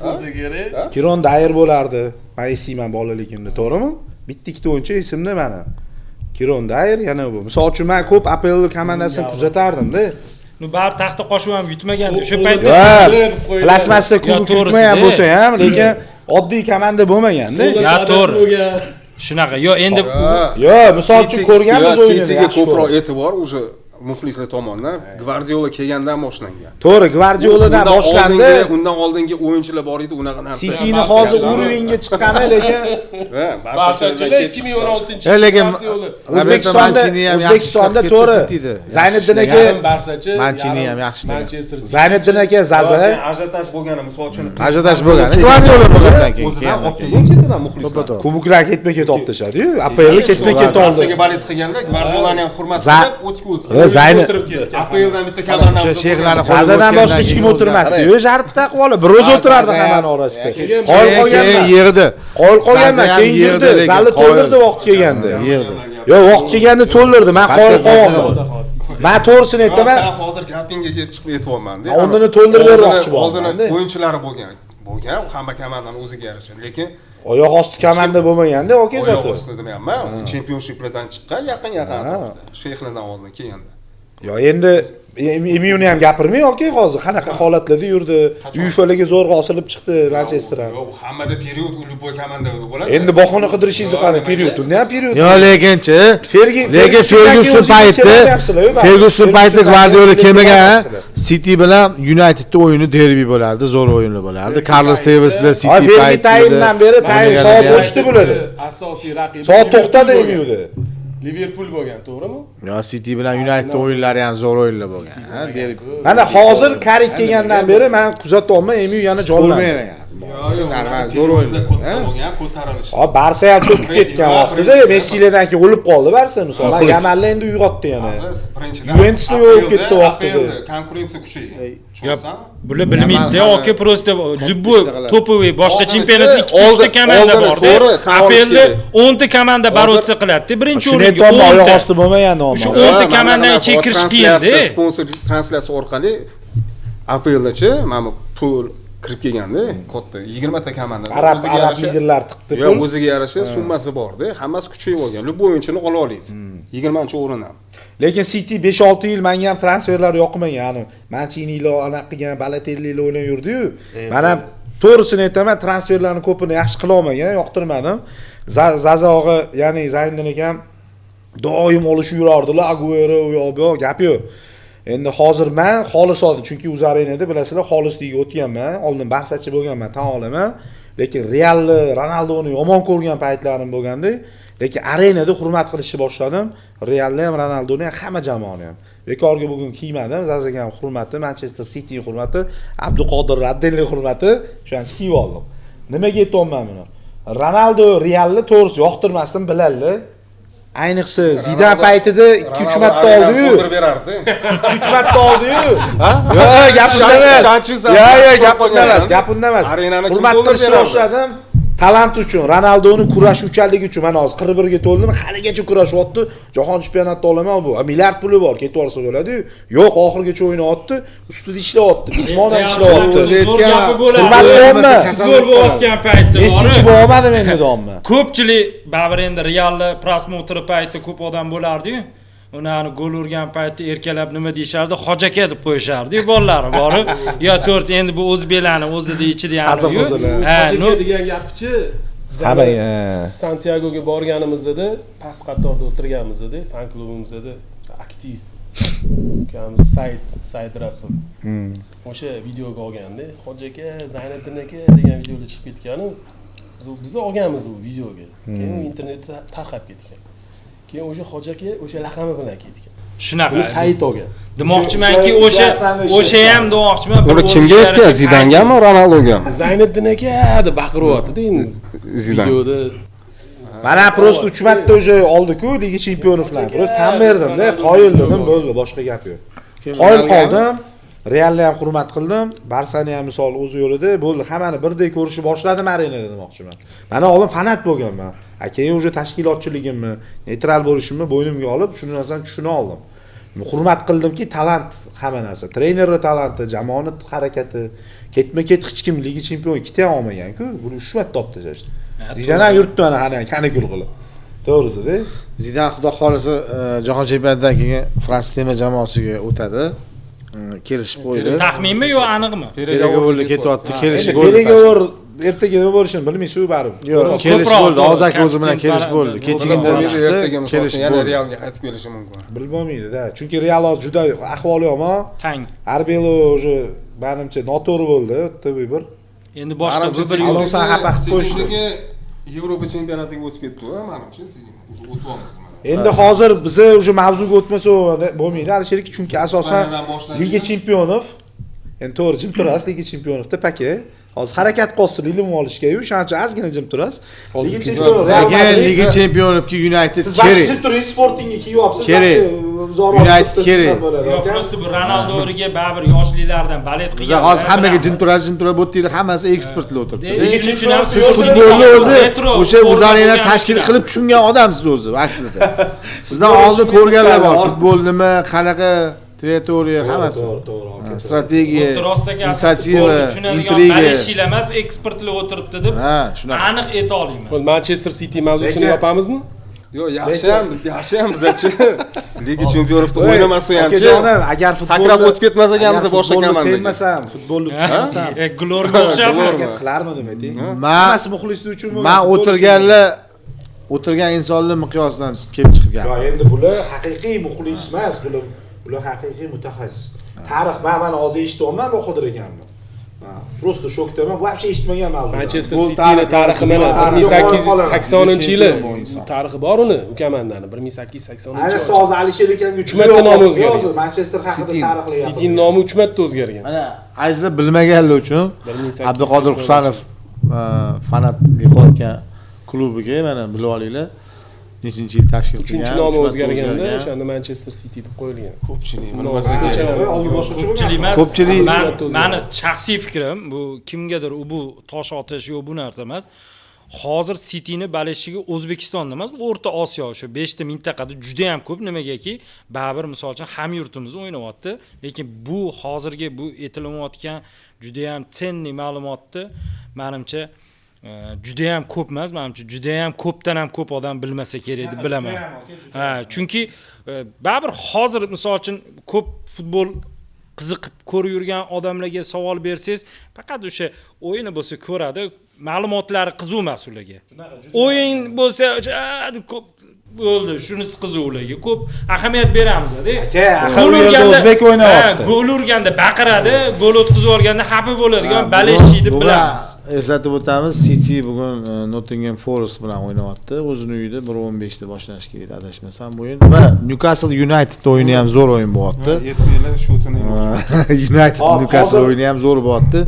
O'zi kerak. Kiron Dayr bo'lardi. Men eslayman bolaligimda, to'g'rimi? Bitta-ikkita o'yinchi esimda mana. Kiron Dayr yana bu. Misol uchun men ko'p APL komandasini kuzatardim-da. Bar taxta qo'shib ham yutmagandi. O'sha paytda plasmassa kubok yutmagan bo'lsa ham, lekin oddiy komanda bo'lmaganda. Ya to'g'ri. Shunaqa. Yo, endi yo, misol uchun ko'rganmiz o'yinni. Cityga ko'proq e'tibor o'sha muxlislar tomonidan Gvardiola kelgandan boshlangan. To'g'ri, Gvardioladan boshlandi. Undan oldingi o'yinchilar bor edi, unaqa narsa. City'ni hozir urovingga chiqqani lekin Barsachilar 2016-yil lekin O'zbekistonda to'g'ri. Zayniddin aka, Barsachi, Mancini ham yaxshi. Manchester City. Zayniddin aka Zaza ajotaj bo'lgani, misol uchun Ajotaj bo'lgan. Gvardiola bo'lgandan keyin. o'zidan olib kelgan ketidan muxlislar. kuboklar ketma-ket olib tashladi-yu. APL ketma-ket oldi. Barsaga balet qilganda Gvardiolani ham hurmat qilib o'tib Zayni APLdan bitta komandani O'sha sheyxlarni Zazadan boshqa hech kim o'tirmasdi-yu. Sharp taqib olib, bir o'zi o'tirardi hammani orasida. Qol qolganman. yig'di. Qol qolganman, keyin yig'di. Zalni to'ldirdi vaqt kelganda. Yo'q, vaqt kelganda to'ldirdi. Men qol qoldim. Men to'g'risini aytaman. Sen hozir gapingga kelib chiqib aytyapman-da. Oldini to'ldirib bermoqchi Oldin bo'ldim. o'yinchilari bo'lgan, hamma komandani o'ziga yarasha. Lekin Oyoq osti komanda bo'lmaganda, okey oyoq zoti. ostida demayapman. Chempionshiplardan chiqqan yaqin atrofda. Sheyxlardan oldin kelganda. Yo, endi Emyuni ham gapirmay, okey hozir qanaqa holatlarda yurdi. UEFA'ga zo'rg'a osilib chiqdi Manchester ham. Yo'q, hammada period любой komanda bo'ladi. Endi bahona qidirishingizni qani period. Unda ham period. Yo, lekinchi, Ferguson payti Ferguson payti Gvardiola kelmagan, City bilan Unitedning o'yini derbi bo'lardi, zo'r o'yinli bo'lardi. Carlos Teves'la City payti. Tayindan beri tayin soat o'chdi bo'ladi. Asosiy raqib. Soat to'xtadi Emyuda. Liverpool bo'lgan, to'g'rimi? Yo, City bilan Unitedning o'yinlari ham zo'r o'yinlar bo'lgan. Ha, derbi. Mana hozir Karik kelgandan beri men kuzatyapman, Emyu yana jonlanadi. Zo'r o'yinlar bo'lgan, ko'tarilish. Hop, Barsa ham cho'kib ketgan vaqtida Messilardan keyin o'lib qoldi Barsa, misol. Yamalni endi uyg'otdi yana. Juventusni yo'yib ketdi vaqtida. Konkurensiya kuchaygan. Bular bilmaydi, yoki просто любой topoviy boshqa chempionatda 2 ta komanda bor-da. APLda 10 ta komanda boroться qiladi. Birinchi o'ringa oyoq osti bo'lmagan nomi. Shu 10 ta komandani chekirish qiyin-da. Sponsor translyatsiya orqali APLdachi mana pul kirib kelganda, katta 20 ta komanda. Arab liderlar tiqdi. Yo'q, o'ziga yarasha summasi bor-da, hammasi kuchayib olgan. Любой o'yinchini ola oladi. 20-o'rin ham. Lekin City 5-6 yil menga ham transferlar yoqmagan, ya'ni Mancinilar anaqa qilgan, Balotellilar o'ynab yurdi-yu. Men ham to'g'risini aytaman, transferlarni ko'pini yaxshi qila olmagan, yoqtirmadim. Zaza og'a, ya'ni Zayniddin akam doim olishib yurardilar, Aguero u yoq bu yoq, gap yo'q. Endi hozir men xolis oldim, chunki Uzarenada bilasizlar, xolisligiga o'tganman. Oldin Barsachi bo'lganman, tan olaman. Lekin Realni, Ronaldoni yomon ko'rgan paytlarim bo'lganda, lekin arenada hurmat qilishni boshladim. Realni ham, Ronaldoni ham, hamma jamoani ham. Bekorga bugun kiymadim. Zazaga ham hurmati, Manchester City hurmati, Abduqodir Raddenli hurmati, o'shancha kiyib oldim. Nimaga aytayapman buni? Ronaldo Realni to'g'risi yoqtirmasdim, bilallar. Ayniqsa Zidan paytida 2-3 marta oldi-yu. 2-3 marta oldi-yu. Ha? Yo'q, gapimda emas. Yo'q, gapimda emas. Hurmat qilishni boshladim. Talant uchun, Ronaldoni kurashuvchanligi uchun men hozir 41 ga to'ldim, haligacha kurashyapti. Jahon chempionatida olaman bu. Milliard puli bor, ketaversa bo'ladi-yu. Yo'q, oxirgacha o'ynayapti, ustida ishlayapti, jismonan ishlayapti. Hurmat qilyapman. Gol bo'layotgan paytda Messi bo'lmadim endi domma. Ko'pchilik baribir endi Realni prosmotri payti ko'p odam bo'lardi-yu. Unani gol urgan paytda erkalab nima deyishardi? Hojaka deb qo'yishardi-yu bolalari borib. Yo 4 endi bu o'zbeklarning o'zida ichida ham. Ha, degan gapchi. Santiagoga borganimizda, past qatorda o'tirganimizda, fan klubimizda aktiv ukamiz Said Rasul. O'sha videoga olganda, Hojaka, Zayniddin aka degan videoda chiqib ketgani, biz olganmiz u videoga. Keyin internetda tarqab ketgan. Keyin o'sha Hojaka o'sha laqami bilan ketgan. Shunaqa. Said olgan. Demoqchimanki, o'sha ham demoqchiman. Uni kimga aytgan? Zidangami, Ronaldogami? Zayniddin aka deb baqiryapti-da endi videoda. Mana prosta 3 marta o'sha oldi-ku, Liga Chempionlar. Prosta ham berdim-da, qoyil dedim, bo'ldi, boshqa gap yo'q. Qoyil qoldim. Realni ham hurmat qildim, Barsani ham misol o'z yo'lida bo'ldi, hammani birdek ko'rishni boshladim arenada demoqchiman. Mana oldin fanat bo'lganman. Keyin o'sha tashkilotchiligimni, neytral bo'lishimni bo'ynimga olib, shu narsani tushuna oldim. Hurmat qildimki, talant hamma narsa. Trenerning talanti, jamoat harakati, ketma-ket hech kim Liga chempioni keta olmagan-ku, buni 3 marta topdi tashlashdi. Zidan ham yurtdi mana kanikul qilib. To'g'risi-da. Zidan xudo xolisa jahon chempionatidan keyin Fransiya terma jamoasiga o'tadi. Kelishib qo'ydi. Taxminmi yo aniqmi? Perega bo'ldi ketyapti, kelishib qo'ydi. Perega ertaga nima bo'lishini bilmaysiz-ku baribir. Yo'q, kelish ko'proq bo'ldi. Hozir to'g'ri, o'zi bilan kelish kamchilik bo'ldi. baravar. Kechiganda Umid chiqdi, ertaga misol kelish uchun yana bo'ldi. Realga qaytib kelishi mumkin. Bilib bo'lmaydi-da. Chunki Real hozir juda ahvoli yomon. Tang. Arbelo уже menimcha noto'g'ri bo'ldi, o'tdi bu bir. Endi boshqa bu bir Alonso haqqa qilib qo'yishdi. Yevropa chempionatiga o'tib ketdi-ku, menimcha sekin. Уже o'tyapmiz mana. Endi hozir biz уже mavzuga o'tmasa bo'lmaydi. Alisherki chunki asosan Liga Chempionov endi to'g'ri jim turasiz Liga Chempionovda paka. Hozir harakat qolsin ilm olishga-yu, o'shaning uchun ozgina jim turasiz. Liga Chempionov Lekin Liga Chempionovga United siz kerak. jim turing, Sportingga kiyyapsiz. Kerak. United kerak. Yo, просто bu Ronaldoga baribir yoshliklardan balet Biz qilgan. hozir hammaga jin turib o'tdinglar, hammasi ekspertlar o'tiribdi. Shuning uchun ham Siz futbolni o'zi o'sha o'zaringlar tashkil qilib tushungan odamsiz o'zi aslida. Sizdan oldin ko'rganlar bor. Futbol nima, qanaqa territoriya hammasi. Strategiya, inisiativa, intriga. Balishlar emas, ekspertlar o'tiribdi deb Ha, shunaqa. aniq ayta olmayman. Bo'ldi, Manchester City mavzusini yopamizmi? Yo'q, yaxshi ham bizachi. Liga Chempionovda o'ynamasa hamchi. Akajonim, agar sakrab o'tib ketmas ekanmiz boshqa komanda. Sevmasam, futbolni tushunmasam, Glorga o'xshab harakat qilarmidim ayting. Ma Hammasi muxlislar uchun. men o'tirgan insonlar miqyosidan kelib chiqgan. Yo, endi bular haqiqiy muxlis emas, bular haqiqiy mutaxassis. Tarix men hozir eshityapman bu Qodir ekanni. Просто shokdaman, voобще eshitmagan mavzu. Manchester City'ning tarixi mana 1880-yili tarixi bor uni, u komandani 1880-yil. Ayniqsa hozir Alisher akamga Uchmarta nomi o'zgargan. hozir Manchester haqida tarixli gapirdi. City'ning nomi 3 marta o'zgargan. Mana azizlar bilmaganlar uchun 1880 Abduqodir Husanov fanatlik qilgan klubiga mana bilib olinglar. Nechinchi yil tashkil qilgan. 3-nomi o'zgarganda o'shanda Manchester City deb qo'yilgan. Ko'pchilik Ko'pchilik emas. Ko'pchilik meni shaxsiy fikrim bu kimgadir bu tosh otish yo'q bu narsa emas. Hozir Cityni balashiga O'zbekistonda emas, O'rta Osiyo o'sha 5 ta mintaqada juda ham ko'p nimagaki, baribir misol uchun hamyurtimiz o'ynayapti, lekin bu hozirgi bu aytilayotgan juda ham tenni ma'lumotni menimcha juda ham ko'p emas, menimcha juda ham ko'pdan ham ko'p odam bilmasa kerak deb bilaman. Ha, chunki baribir hozir misol uchun ko'p futbol qiziqib ko'rib yurgan odamlarga savol bersangiz, faqat o'sha o'yini bo'lsa ko'radi, ma'lumotlari qiziq emas ularga. O'yin bo'lsa ko'p bo'ldi, shunisi qiziq ularga. Ko'p ahamiyat beramiz-da. Gol urganda o'zbek o'ynayapti. Gol urganda baqiradi, gol o'tkazib olganda xafa bo'ladigan baleshi deb bilamiz. Eslatib o'tamiz, City bugun Nottingham Forest bilan o'ynayapti. O'zini uyida 1:15 da boshlanish kerak adashmasam bu o'yin. Va Newcastle United o'yini ham zo'r o'yin bo'lyapti. Yetmanglar shotini. United Newcastle o'yini ham zo'r bo'lyapti.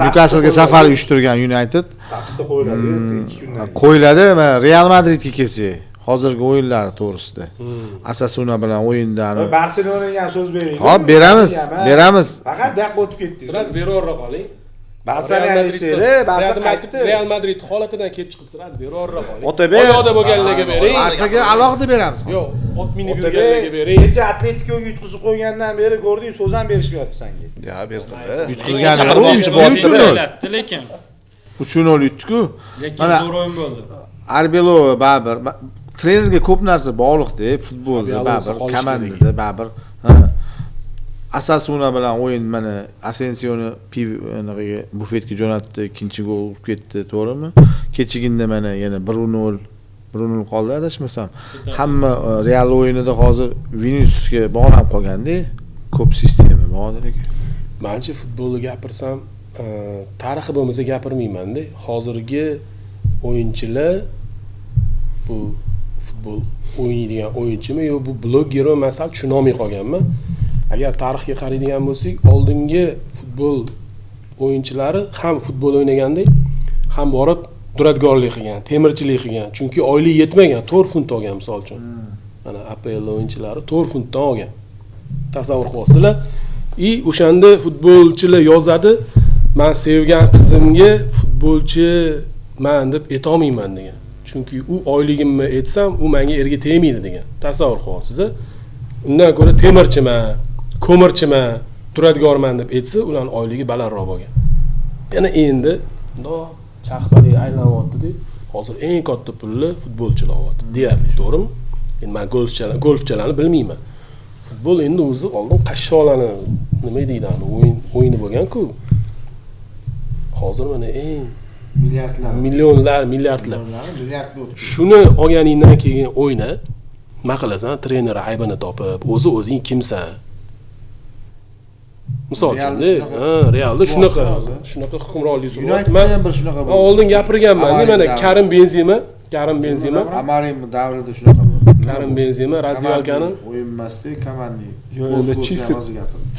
Newcastlega safar uyushtirgan United Tapsda qo'yiladi 2 kundan. qo'yiladi. Va Real Madridga kelsak, hozirgi o'yinlari to'g'risida. Asasuna bilan o'yindan. Barselonaga ham so'z bering. Hop, beramiz. Faqat daq o'tib ketdingiz. Siz berorroq oling. Barsa qaytdi. Real Madrid holatidan kelib chiqib siz berorroq oling. Otabek Oyoqda bo'lganlarga bering. Barsaga alohida beramiz. Yo'q, ot minib yurganlarga bering. Kecha Atletikoga yutqizib qo'ygandan beri ko'rding, so'z ham berishmayapti senga. Ya bersin. Yutqizgan lekin 3-0 yutdi-ku. lekin Mana zo'r o'yin bo'ldi. Arbelo baribir trenerga ko'p narsa bog'liq-da, futbolda baribir, komandada baribir. Asasuna bilan o'yin mana Asensioni pivoga bufetga jo'natdi, ikkinchi gol urib ketdi, to'g'rimi? Kechiganda mana yana 1-0 qoldi adashmasam. Hamma Real o'yinida hozir Viniciusga bog'lanib qolganda, ko'p sistema bor ekan. Menimcha futbolni gapirsam, tarixi bo'lmasa gapirmayman-da. Hozirgi o'yinchilar bu futbol o'ynaydigan o'yinchimi yo bu blogger masal tushunolmay qolganman. Agar tarixga qaraydigan bo'lsak, oldingi futbol o'yinchilari ham futbol o'ynaganda ham borib duradgorlik qilgan, temirchilik qilgan. Chunki oylik yetmagan, 4 funt olgan misol uchun. Mana APL o'yinchilari 4 funtdan olgan. Tasavvur qilasizlar. O'shanda futbolchilar yozadi, men sevgan qizimga futbolchiman deb aytolmayman degan. Chunki u oyligimni aytsam, u menga erga tegmaydi degan. Tasavvur qilasizlar. Undan ko'ra temirchiman, ko'mirchiman, duradgorman deb aytsa, ularning oyligi balandroq bo'lgan. Yana endi bundoq chaqpalik aylanyapti-da. Hozir eng katta pulli futbolchilar olyapti, deyapti, to'g'rimi? Endi men golfchilarni bilmayman. Futbol endi o'zi oldin qashshoqlarni nima deydi, o'yini bo'lgan-ku. Hozir mana eng millionlar, milliardlar. Shuni olganingdan keyin o'yna. Nima qilasan? Trener aybini topib, o'zing kimsan? Misol uchun, Realda shunaqa hukmronlik suryapti. Unitedda ham bir shunaqa bo'ldi. Oldin gapirganman, mana Karim Benzema Amarim davrida shunaqa bo'ldi. Karim Benzema razvalkani o'yin emasdi, komandni. Yo'lda chisi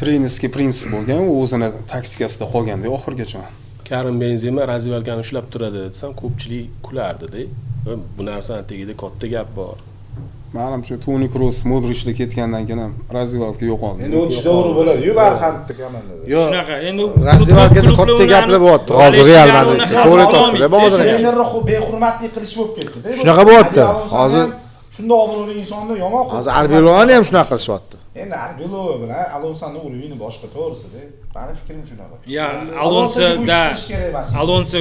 trenerskiy prinsip bo'lgan, u o'zini taktikasida qolganda oxirgacha. Karim Benzema razvalkani ushlab turadi desam, ko'pchilik kulardi-da. Bu narsani tagida katta gap bor. Menimcha Toni Kroos Modric'da ketgandan keyin ham razvalka yo'qoldi. Endi o'tish davri bo'ladi-yu barham komandada. Yo'q. Shunaqa. Endi razvalkada katta gaplar bo'lyapti. Hozir Real Madrid to'g'ri topdi. Trenerni behurmatlik qilish bo'lib ketdi-da. Shunaqa bo'lyapti. Hozir shunday obro'li insonni yomon qildi. hozir Arbeloani ham shunaqa qilishyapti. Endi Arbelo bilan Alonsoni o'yini boshqa to'g'risida. Meni fikrim shunaqa. Ya Alonsoda Alonso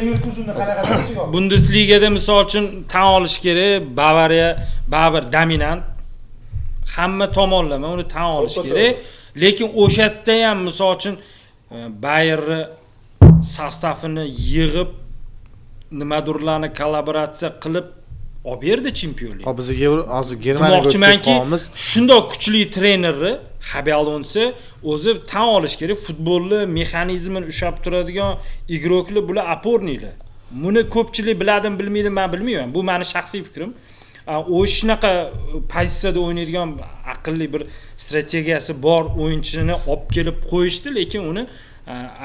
Leverkusenni qanaqa qilishga Bundesligada misol uchun tan olish kerak. Bavariya baribir dominant. Hamma tomonlama uni tan olish kerak. Lekin o'sha yerda ham misol uchun Bayerni sostavini yig'ib nimadirlarni kollaboratsiya qilib olib berdi chempionlik. Bizga hozir Germaniyaga o'tganmiz. Shunday kuchli trenerni Xabi Alonso o'zi tan olish kerak. Futbolni mexanizmini ushlab turadigan igroklar bular opornilar. Buni ko'pchilik biladimi, bilmaydi, men bilmayman. Bu meni shaxsiy fikrim. O shunaqa pozitsiyada o'ynaydigan aqlli bir strategiyasi bor o'yinchini olib kelib qo'yishdi, lekin uni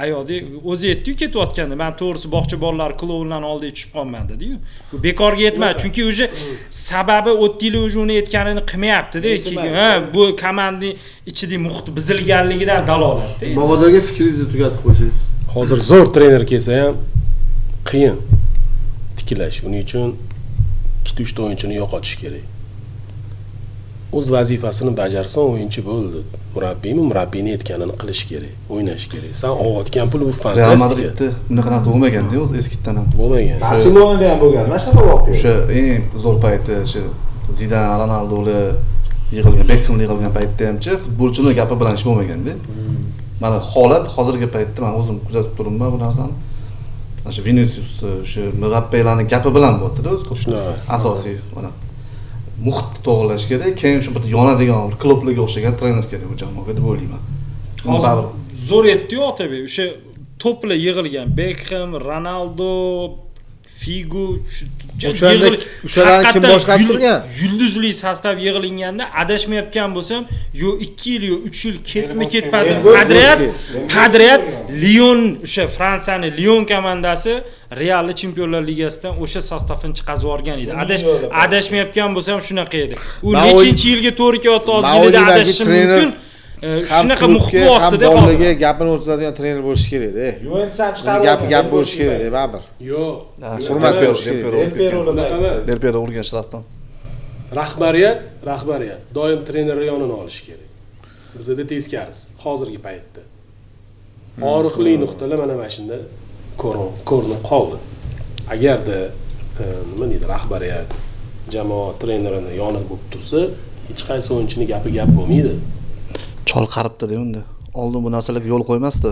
ayoqda o'zi aytdi-ku ketayotganda, men to'g'risi bog'cha bolalari klublarning oldiga tushib qolman dedi-yu. Bu bekorga yetmadi, chunki o'zi sababi o'tdiylar o'zi uni aytganini qilmayapti-da, keyin bu komandning ichida muhit buzilganligidan dalolat. Bahodirga fikringizni tugatib qo'ysangiz. hozir zo'r trener kelsa ham qiyin tiklash. Uning uchun 2-3 ta o'yinchini yo'qotish kerak. O'z vazifasini bajarsa o'yinchi bo'ldi. Murabbiyning aytganini qilish kerak, o'ynash kerak. Sen olgan pul bu fantastika. Real Madridda bunaqa narsa bo'lmaganda, o'zi eskidan ham bo'lmagan. Barselonada ham bo'lgan. Mana shunaqa voqea. O'sha eng zo'r payti, shu Zidane, Ronaldolar yig'ilgan, Beckham yig'ilgan paytda hamcha futbolchining gapi bilan ish bo'lmaganda. Mana holat hozirgi paytda men o'zim kuzatib turibman bu narsani. O'sha Vinicius, o'sha murabbiylarning gapi bilan bo'lyapti-da, o'zi ko'p. Asosiy mana muhit to'g'irlash kerak, keyin shu bir yonadigan bir klublarga o'xshagan trener kerak bu jamoaga deb o'ylayman. Hozir zo'r aytdi-yu Otabek, o'sha to'plar yig'ilgan Beckham, Ronaldo, Figo, o'shalarni kim boshqarib turgan? Yulduzli sostav yig'ilganda adashmayotgan bo'lsam, yo 2 yil yo 3 yil ketma-ketpadi. Padriyat Lyon, o'sha Fransiyaning Lyon komandasi Realni Chempionlar Ligasidan o'sha sostavni chiqazib yuborgan edi. Adashmayotgan bo'lsam shunaqa edi. U nechinchi yilga to'g'ri kelyapti, ozgina adashishi mumkin. Shunaqa muhit bo'lyapti-da hozir. Bolaga gapini o'tkazadigan trener bo'lish kerak-da. Yuventus ham chiqarib gap bo'lish kerak-da, baribir. Yo'q. Hurmat berish kerak. Del Piero urgan sharafdan. Rahbariyat doim trenerni yonini olish kerak. Bizda teskarisi hozirgi paytda. Og'riqli nuqtalar mana shunda ko'rinib qoldi. Agarda nima deydi, rahbariyat jamoa trenerini yonida bo'lib tursa, hech qaysi o'yinchining gapi gap bo'lmaydi. Chol qaribdi-da unda. Oldin bu narsalarga yo'l qo'ymasdi.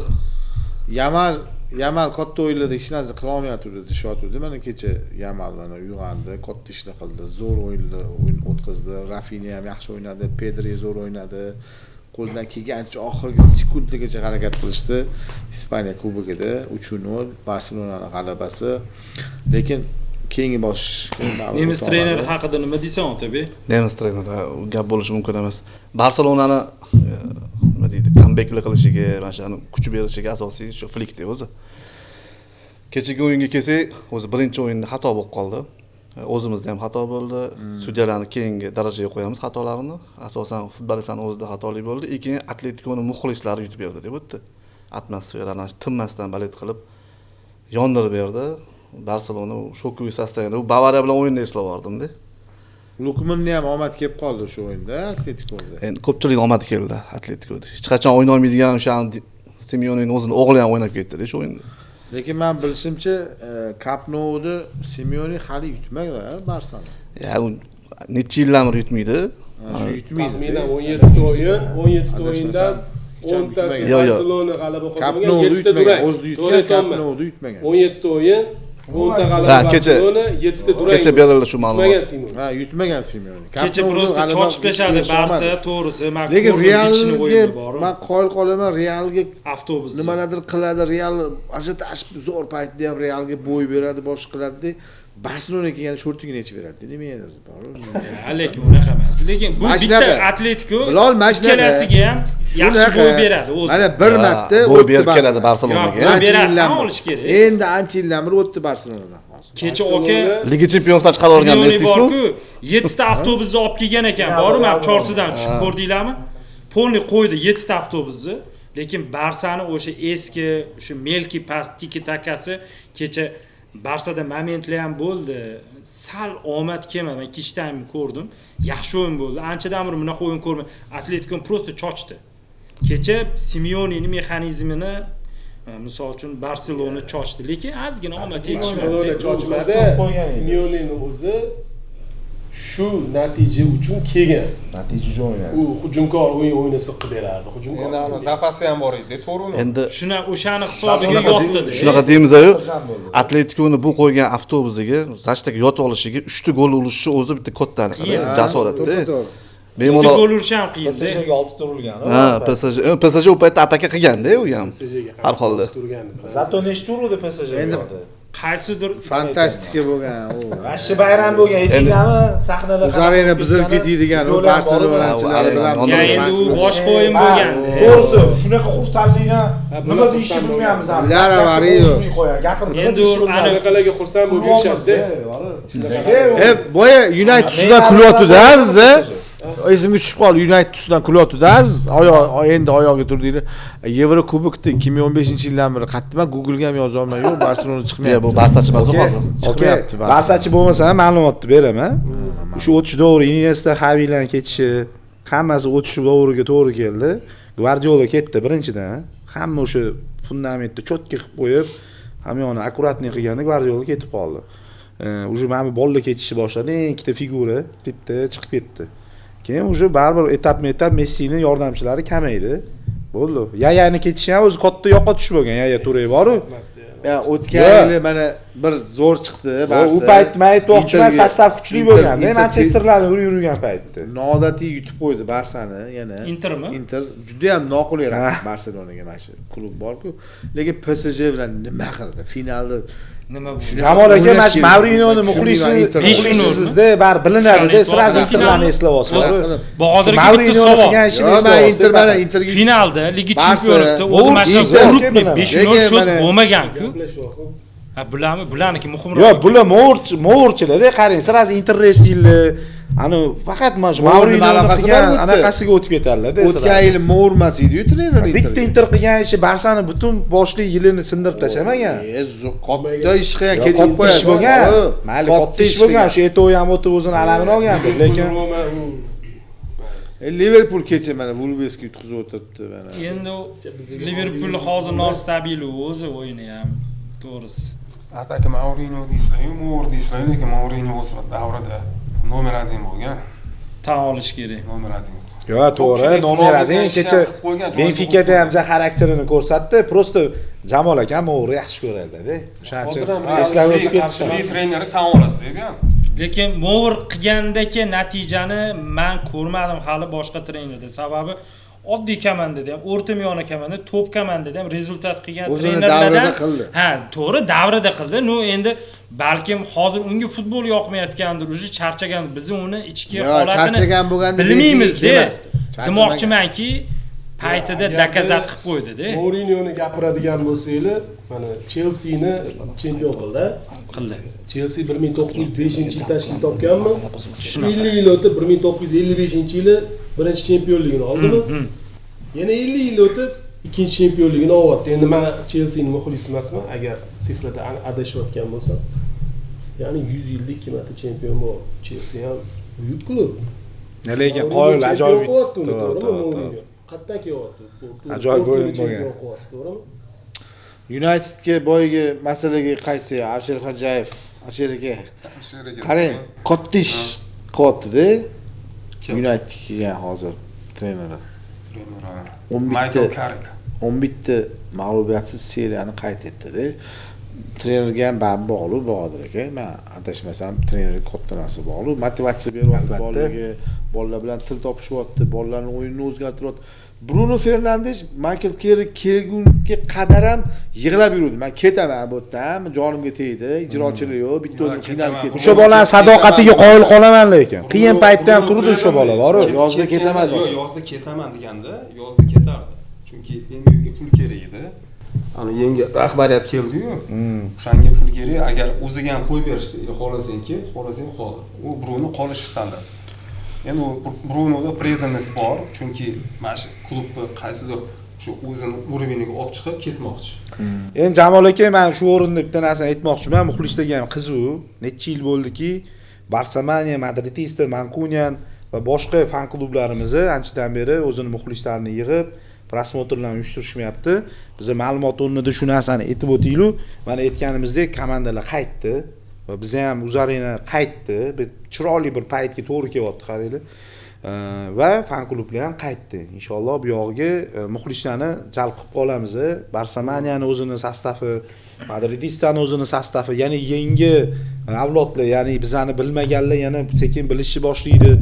Yamal katta o'yinlarda hech narsa qila olmayapti deyotdi. Mana kecha Yamal mana uyg'ondi, katta ishlar qildi, zo'r o'yin o'tkazdi. Rafinha ham yaxshi o'ynadi, Pedri zo'r o'ynadi. Qo'ldan kelgancha oxirgi sekundgacha harakat qilishdi. Ispaniya Kubogida 3-0 Barselonaning g'alabasi. Lekin keyingi bosh nemis treneri haqida nima deysan Otabek? Nemis treneri gap bo'lishi mumkin emas. Barselonani nima deydi, comebacklar qilishiga, mana shuni kuch berishiga asosiy shu Flickda o'zi. Kechagi o'yinga kelsak, o'zi birinchi o'yinda xato bo'lib qoldi. O'zimizda ham xato bo'ldi. Sudyalarni keyingi darajaga qo'yamiz xatolarini. Asosan futbolistlarning o'zida xatolik bo'ldi. Keyin Atletikoning muxlislari yutib berdi deb o'tdi. Atmosferani tinmasdan balet qilib yondirib berdi. Barselona shokoviy sostavida u Bavariya bilan o'yinda eslab oldim-da. Lukmanning ham omad kelib qoldi o'sha o'yinda Atletikoda. Endi ko'pchilik omad keldi Atletikoda. Hech qachon o'ynay olmaydigan o'sha Simeonening o'zini o'g'li ham o'ynab ketdi-da o'sha o'yinda. Lekin men bilishimcha Camp Nou'da Simeone hali yutmagan Barsani. Ya u necha yillardir yutmaydi. Shu yutmaydi. Taxminan 17 ta o'yinda 10tasi yutmagan. Yo, yo. Barselona g'alaba Kapni qozongan, 7ta yutmagan, durang. o'zida To'g'ri yutgan, aytyapman. Kapni yutmagan. 17 ta o'yin, 10 ta g'alaba Ha, kecha- Barselona, 7 ta durang. kecha berildi shu ma'lumot. Yutmagan Simon. Ha, yutmagan Simeone. kecha просто chochib Barsa to'g'risi men Lekin ko'rdim, ichini Realga o'yinda bor. men qoyil qolaman, Realga Avtobus. nimalardir qiladi, Real ajitash zo'r paytda ham Realga bo'y beradi, boshqa qiladi. Barselona kelganda shortiga necha beradi, nima endi bor. Lekin unaqa emas. Lekin bu Mana bitta shunaqa. Atletico Bilol, mana shunaqa. ikkalasiga ham yaxshi bo'y beradi o'zi. Mana bir marta bo'y o'tdi berib keladi Yo'q, Barselonaga. bo'y Ancha beradi, yildan tan beri. olish kerak. Endi ancha yildan beri o'tdi Barselonadan hozir. Kecha aka Liga Chempionlar chiqarib olganini Simeone eslaysizmi? borku, 7 ta avtobusni olib kelgan ekan. Bormi? Men Chorsidan tushib ko'rdinglarmi? Polni qo'ydi 7 ta avtobusni. Lekin Barsani o'sha eski, o'sha Melki past tiki takasi kecha Barsada momentlar ham bo'ldi. Sal omad kelmadi. Men kechdan ko'rdim. Yaxshi o'yin bo'ldi. Anchadan beri bunaqa o'yin ko'rmadim. Atletico просто chochdi. Kecha Simeonening mexanizmini misol uchun Barselona chochdi, lekin ozgina omad yetishmadi. Barselona chochmadi. Simeonening o'zi shu natija uchun kelgan. Natija uchun o'ynadi. U hujumkor o'yin o'ynasa qilib berardi. Hujumkor. Endi ana zapasi ham bor edi, to'g'rimi? Endi O'shani hisobiga yotdi. shunaqa deymiz-ku. Atletikoni bu qo'ygan avtobusiga zashtaga yotib olishiga 3 ta gol urishni o'zi bitta kattaniqda, jasoratda. Bitta Bemalol gol urish ham qiyin. PSJga 6 ta urilgan. ha, PSG u paytda ataka qilganda u ham. PSG ga Har holda. turgandi. Zato nechta urdi PSG? Endi Qaysidir fantastika bo'lgan u. Vashshi bayram bo'lgan, esingizmi? Sahnalar. Uzarena bizilib ketadigan u Barselonachilar bilan. ya endi u boshqa o'yin bo'lganda. To'g'risi, shunaqa xursandlikdan nima deyishni bilmayapmiz ham. Ular avariyo. Gapirib Endi Anaqalarga xursand bo'lib yurishadi. Boya United ustidan kulyotdi-da siz. Esimga tushib qoldi, United ustidan kulyotdi-da siz. Endi oyog'iga turdinglar. Yevro Kubokda 2015-yildan beri qattiq Google'ga ham yozolmay, yo'q Barselona Ya chiqmayapti. bu Barsachi emas hozir. Chiqmayapti. Barsachi bo'lmasa ham ma'lumotni beraman. Shu o'tish davri Iniesta, Xavilarning ketishi, hammasi o'tish davriga to'g'ri keldi. Guardiola ketdi birinchidan. Hamma o'sha fundamentni cho'tka qilib qo'yib, hamyoni akkuratni qilganda Guardiola ketib qoldi. Uje mana bolalar ketishni boshladi, ikkita figura bitta chiqib ketdi. Keyin uje baribir etap Messining yordamchilari kamaydi. Bo'ldi. Yayani ketishi ham o'zi katta yoqqa tushib bo'lgan. Yaya Ture boru. Ya o'tgan yili mana bir zo'r chiqdi Barsa. U payt men aytmoqchiman, sostav kuchli bo'lganda, Manchesterlarni yurgan paytda. Noodatiy yutib qo'ydi Barsani yana. Intermi? Inter juda ham noqulay raqib Barselonaga mana shu klub bor-ku. Lekin PSG bilan nima qildi? Finalda nima bu? Jamol aka mana Mourinyoning muxlisizda bar bilinadi-da, sразу Interlarni eslab olsangiz. Boqodirga bitta savol. Men Inter mana Interga Finalda Liga Chempionlarda o'zi mana shu grupni 5-0 shot bo'lmagan-ku. Ha, bularniki muhimroq. Yo'q, bular mo'rchilarda qarang, sразу Interrestilni ani faqat mana Mourinyoning anaqasiga o'tib ketadilar-da. o'tgan yili mo'rmas edi-yu trener Inter. Bitta Inter qilgan ishi Barsani butun boshli yilini sindirib tashlamagan. Katta ish qilgan, kechib qo'yasiz. bo'lgan. Mayli katta ish bo'lgan. O'sha Eto'y ham o'tib o'zini alamini olgandi, lekin Liverpool kecha mana Wolvesga yutqizib o'tiribdi mana. Endi Liverpool hozir nostabil o'zi o'yini ham to'g'risi. Ataka Mourinyo deysizlar-yu, mo'r deysizlar, lekin Mourinyo o'z davrida nomer 1 bo'lgan. Tan olish kerak. Nomer 1. yo'q, to'g'ri, nomer 1 kecha Benficada ham xarakterini ko'rsatdi. Prosta Jamol aka mo'g'ri yaxshi ko'radi-da. O'shaning uchun eslab o'tib ketdi. Treneri tan oladi-da. Lekin Mover qilgandagi natijani men ko'rmadim hali boshqa trenerda. Sababi oddiy komandada ham, o'rta miyona komandada, top komandada ham rezultat qilgan trenerlardan ha, to'g'ri davrida qildi. No endi balkim hozir unga futbol yoqmayotgandir, o'zi charchagan, biz uni ichki holatini charchagan bo'lganda bilmaymiz-da. Demoqchimanki, paytida dokazat qilib qo'ydi-da. Mourinyo'ni gapiradigan bo'lsanglar, mana Chelsea-ni chempion qildi. Chelsea 1905-yil tashkil topganmi? 50 yil o'tib 1955-yili birinchi chempionligini oldimi? Yana 50 yil o'tib ikkinchi chempionligini oldi. Endi men Chelseaning muxlisi emasman, agar sifrada adashayotgan bo'lsam. Ya'ni 100 yilda ikki marta chempion bo'ldi. Chelsea ham buyuk klub. Lekin qoyil ajoyib. Qatdan kelyapti? Ajoyib o'yin bo'lgan. To'g'rimi? Unitedga boyagi masalaga qaytsak, Alisher Xo'jayev, Alisher aka. Qarang, katta ish qilyapti-da. Unitedga hozir treneri. Michael Carrick. 11 ta mag'lubiyatsiz seriyani qayd etdi-da. Trenerga ham bog'liq Bahodir aka. Men adashmasam trenerga katta narsa bog'liq. Motivatsiya beryapti bolalarga, bolalar bilan til topishyapti, bolalarning o'yinini o'zgartiryapti. Bruno Fernandes Michael Carrick kelgunga qadar ham yig'lab yurdi. Men ketaman bu yerdan, jonimga tegdi, ijrochilik yo'q, bitta o'zim qiynalib ketdim. O'sha bola sadoqatiga qoyil qolaman lekin. Qiyin paytda ham turdi o'sha bola, bor-ku. Yozda ketaman. Yo'q, yozda ketaman deganda, yozda ketardi. Chunki endi uyga pul kerak edi. Ana yangi rahbariyat keldi-yu. O'shanga pul kerak, agar o'ziga ham qo'yib berishdi, xohlasang ket, xohlasang qol. U Bruno qolish standart. Endi Brunoda predanность bor, chunki mana shu klubni qaysidir shu o'zini uroveniga olib chiqib ketmoqchi. Endi Jamol aka, men shu o'rinda bitta narsani aytmoqchiman. Muxlislarga ham qiziq. Necha yil bo'ldiki, Barselona, Madridista, Mancunian va boshqa fan klublarimizni anchadan beri o'zini muxlislarini yig'ib, prosmotrlarni uyushtirishmayapti. Biz ma'lumot o'rnida shu narsani aytib o'taylik. Mana aytganimizdek, komandalar qaytdi va biz ham Uzarena qaytdi. Chiroyli bir paytga to'g'ri kelyapti, qaranglar. Va fan klublar ham qaytdi. Inshaalloh bu yog'iga muxlislarni jalb qilib qolamiz. Barselonani o'zini sostavi, Madridistani o'zini sostavi, ya'ni yangi avlodlar, ya'ni bizani bilmaganlar yana sekin bilishni boshlaydi.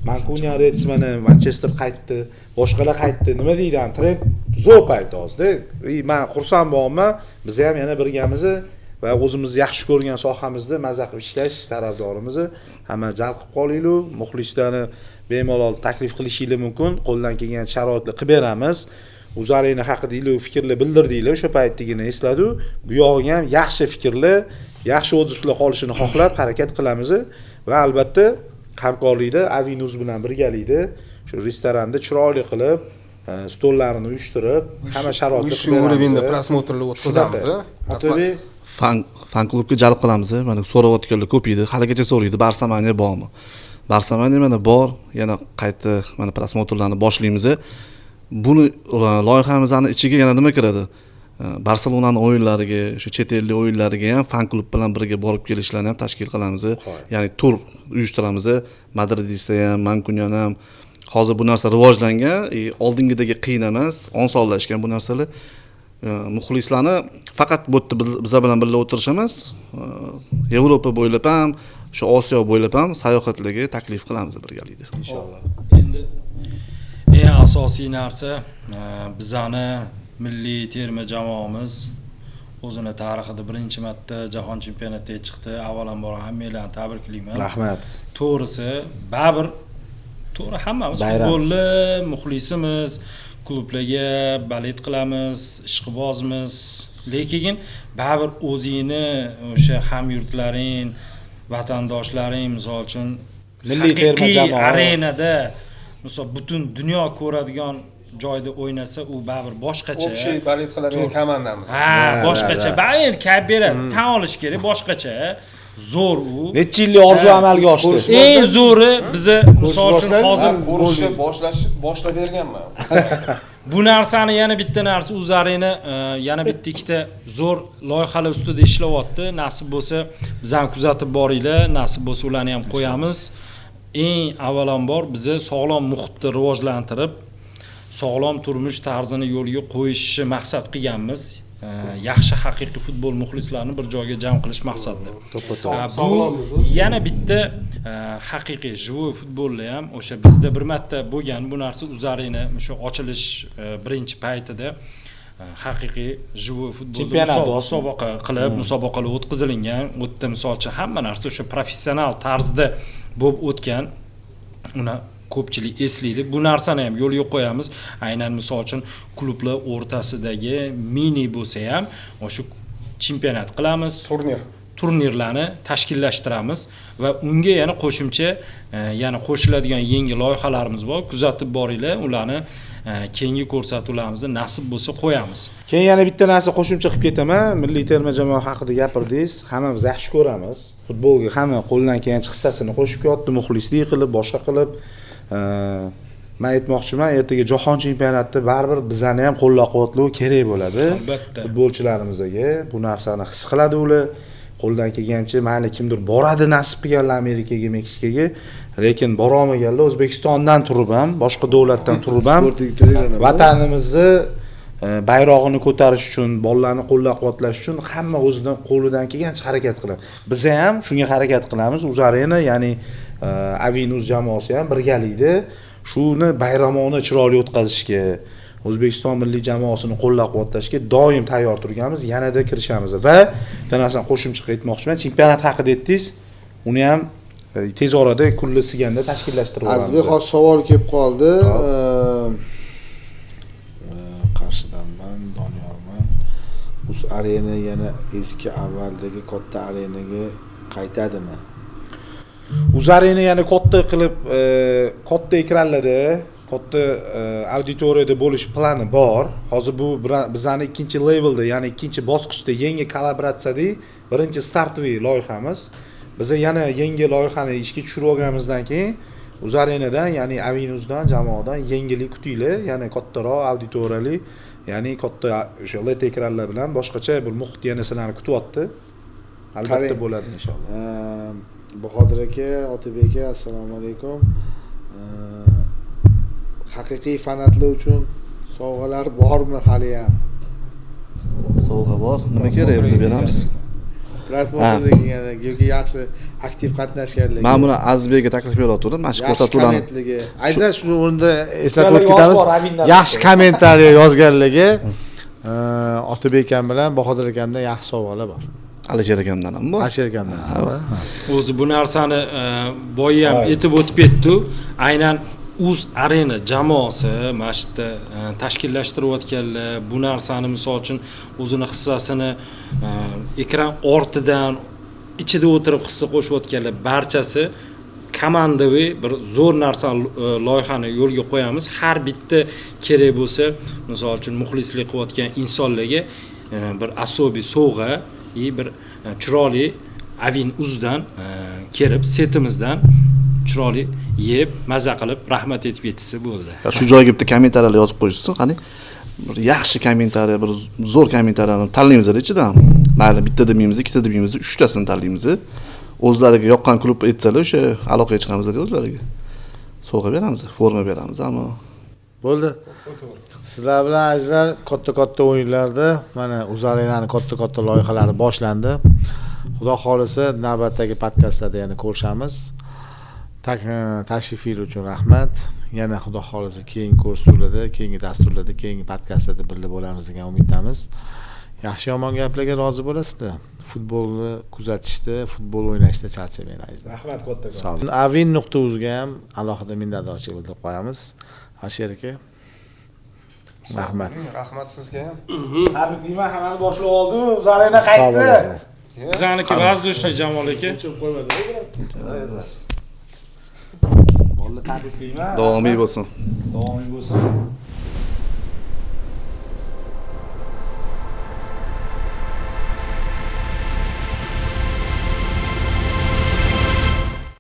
Mancunian Reds mana Manchester qaytdi, boshqalar qaytdi. Nima deydi? Trend zo'r payt hozirda. Men xursand bo'laman. Biz ham yana birgamiz va o'zimiz yaxshi ko'rgan sohamizda maza qilib ishlash tarafdorimiz. Hamma jalb qilib qolaylik. Muxlislarni bemalol taklif qilishingiz mumkin. Qo'ldan kelgan sharoitlar qilib beramiz. Uzarena haqida fikrlar bildirdinglar, o'sha paytdagina esladi. Bu yog'iga ham yaxshi fikrlar, yaxshi o'zishlar qolishini xohlab harakat qilamiz va albatta hamkorlikda Avinuz bilan birgalikda shu restoranda chiroyli qilib, stollarini uyushtirib, hamma sharoitni shu urovenda prosmotrlar o'tkazamiz. Otabek fan klubga jalb qilamiz. Mana so'rayotganlar ko'p edi. Haligacha so'raydi, Barselona bormi? Barselona mana bor, yana qayta mana prosmotrlarni boshlaymiz. Buni loyihamizning ichiga yana nima kiradi? Barselonaning o'yinlariga, shu chet ellik o'yinlariga ham fan klub bilan birga borib kelishlarni ham tashkil qilamiz. Ya'ni tur uyushtiramiz. Madridista ham, Mancunian ham. Hozir bu narsa rivojlangan, oldingidagi qiyin emas, osonlashgan bu narsalar. Muxlislarni faqat bu yerda bizlar bilan birga o'tirish emas, Yevropa bo'ylab ham, shu Osiyo bo'ylab ham sayohatlarga taklif qilamiz birgalikda. Inshaalloh. Endi eng asosiy narsa bizani milliy terma jamoamiz o'zini tarixida birinchi marta jahon chempionatiga chiqdi. Avvalambor hammalarni tabriklayman. Rahmat. To'g'risi, baribir to'g'ri hammamiz futbolni muxlisimiz, klublarga balet qilamiz, ishqibozmiz, lekin baribir o'zingni o'sha hamyurtlaring, vatandoshlaring, misol uchun milliy terma jamoa arenada misol butun dunyo ko'radigan joyda o'ynasa, u baribir boshqacha. Общий balet qiladigan komandamiz. Ha, boshqacha. Baribir kayf beradi, tan olish kerak, boshqacha. Zo'r u. Necha yillik orzu amalga oshdi. Eng zo'ri biza misol uchun hozir boshlab berganman. Bu narsani yana bitta narsa Uzarena yana bitta ikkita zo'r loyihalar ustida ishlayapti. Nasib bo'lsa, biz ham kuzatib boringlar, nasib bo'lsa ularni ham qo'yamiz. Eng avvalambor biza sog'lom muhitni rivojlantirib, sog'lom turmush tarzini yo'lga qo'yishni maqsad qilganmiz. Yaxshi haqiqiy futbol muxlislarini bir joyga jam qilish maqsadida. Bu yana bitta haqiqiy живой futbolda ham o'sha bizda bir marta bo'lgan bu narsa Uzarena o'sha ochilish birinchi paytida haqiqiy живой futbolda musobaqa qilib, musobaqalar o'tkazilgan. U yerda misolcha hamma narsa o'sha professional tarzda bo'lib o'tgan. Uni ko'pchilik eslaydi. Bu narsani ham yo'lga qo'yamiz. Aynan misol uchun klublar o'rtasidagi mini bo'lsa ham o'sha chempionat qilamiz. Turnirlarni tashkillashtiramiz va unga yana qo'shimcha yana qo'shiladigan yangi loyihalarimiz bor. Kuzatib boringlar, ularni keyingi ko'rsatuvlarimizda nasib bo'lsa qo'yamiz. Keyin yana bitta narsa qo'shimcha qilib ketaman. Milliy terma jamoa haqida gapirdingiz. Hammamiz yaxshi ko'ramiz. Futbolga hamma qo'ldan kelgan hissasini qo'shib qo'yapti, muxlislik qilib, boshqa qilib. Men aytmoqchiman, ertaga jahon chempionatida baribir bizlarni ham qo'llab-quvvatlash kerak bo'ladi. Albatta. Futbolchilarimizga bu narsani his qiladi ular. qo'ldan kelgancha mayli kimdir boradi nasib qilganlar Amerikaga, Meksikaga, lekin bora olmaganlar O'zbekistondan turib ham, boshqa davlatdan turib ham vatanimizni bayrog'ini ko'tarish uchun, bolalarni qo'llab-quvvatlash uchun hamma o'zidan qo'lidan kelgancha harakat qiladi. Biz ham shunga harakat qilamiz. Uzarena, ya'ni Avinuz jamoasi ham birgalikda shuni bayramona chiroyli o'tkazishga, O'zbekiston milliy jamoasini qo'llab-quvvatlashga doim tayyor turganmiz, yanada kirishamiz. Va bitta narsani qo'shimcha aytmoqchiman. Chempionat haqida aytdingiz. Uni ham tez orada kunli siganda tashkillashtirib olamiz. Azizbek, hozir savol kelib qoldi. Qarshidanman, Doniyorman. Uz arena yana eski avvaldagi katta arenaga qaytadimi? Uz arena yana katta qilib, katta ekranlarda, katta auditoriyada bo'lish plani bor. Hozir bu bizning ikkinchi levelda, ya'ni ikkinchi bosqichda yangi kollaboratsiyada birinchi startviy loyihamiz. Biz yana yangi loyihani ishga tushirib olganimizdan keyin Uz arenadan, ya'ni Avinuzdan, jamoadan yangilik kutinglar, ya'ni kattaroq auditoriyali, ya'ni katta o'sha LED ekranlar bilan boshqacha bir muhit yana sizlarni kutyapti. Albatta bo'ladi inshaalloh. Bahodir aka, Otabek aka, assalomu alaykum. Haqiqiy fanatlar uchun sovg'alar bormi hali ham? Sovg'a bor. Nima kerak biz beramiz? Transportligini yoki yaxshi aktiv qatnashganligi. Men buni Azizbekga taklif berayotgandim. Mana shu ko'rsatuvlarni. Aytsa shu o'rinda eslatib o'tib ketamiz. Yaxshi kommentariy yozganligi Otabek akam bilan Bahodir akamdan yaxshi sovg'alar bor. Alisher akamdan ham bor. Alisher akamdan. O'zi bu narsani boyi ham aytib o'tib ketdi. Aynan Uz Arena jamoasi mana shu yerda tashkillashtirayotganlar bu narsani misol uchun o'zini hissasini ekran ortidan ichida o'tirib hissa qo'shayotganlar barchasi komandaviy bir zo'r narsa loyihani yo'lga qo'yamiz. Har bitta kerak bo'lsa, misol uchun muxlislik qilayotgan insonlarga bir asobiy sovg'a, bir chiroyli Avin Uzdan kelib setimizdan chiroyli yeb, maza qilib rahmat aytib ketsa bo'ldi. Shu joyga bitta kommentariyalar yozib qo'yishsin, qani. Bir yaxshi kommentariya, bir zo'r kommentariyani tanlaymiz ichidan. Mayli bitta demaymiz, ikkita demaymiz, 3 tasini tanlaymiz. O'zlariga yoqqan klub aytsalar, o'sha aloqaga chiqamiz o'zlariga. Sovg'a beramiz, forma beramiz, ammo bo'ldi. Sizlar bilan azizlar, katta-katta o'yinlarda mana Uz Arena'ning katta-katta loyihalari boshlandi. Xudo xolisa navbatdagi podkastlarda yana ko'rishamiz. Tashrifinglar uchun rahmat. Yana xudo xolisa keyingi kurslarda, keyingi dasturlarda, keyingi podkastlarda birga bo'lamiz degan umiddamiz. Yaxshi yomon gaplarga rozi bo'lasizlar. Futbolni kuzatishda, futbol o'ynashda charchamang azizlar. Rahmat katta. Sog' bo'ling. Avin.uzga ham alohida minnatdorchilik bildirib qo'yamiz. Alisher aka. Rahmat. Rahmat sizga ham. Tabriklayman, hammani boshlab oldi. Uz Arena qaytdi. Bizaniki vazdushli Jamol aka. Vallahi tabriklayman. davomiy bo'lsin. Davomiy bo'lsin.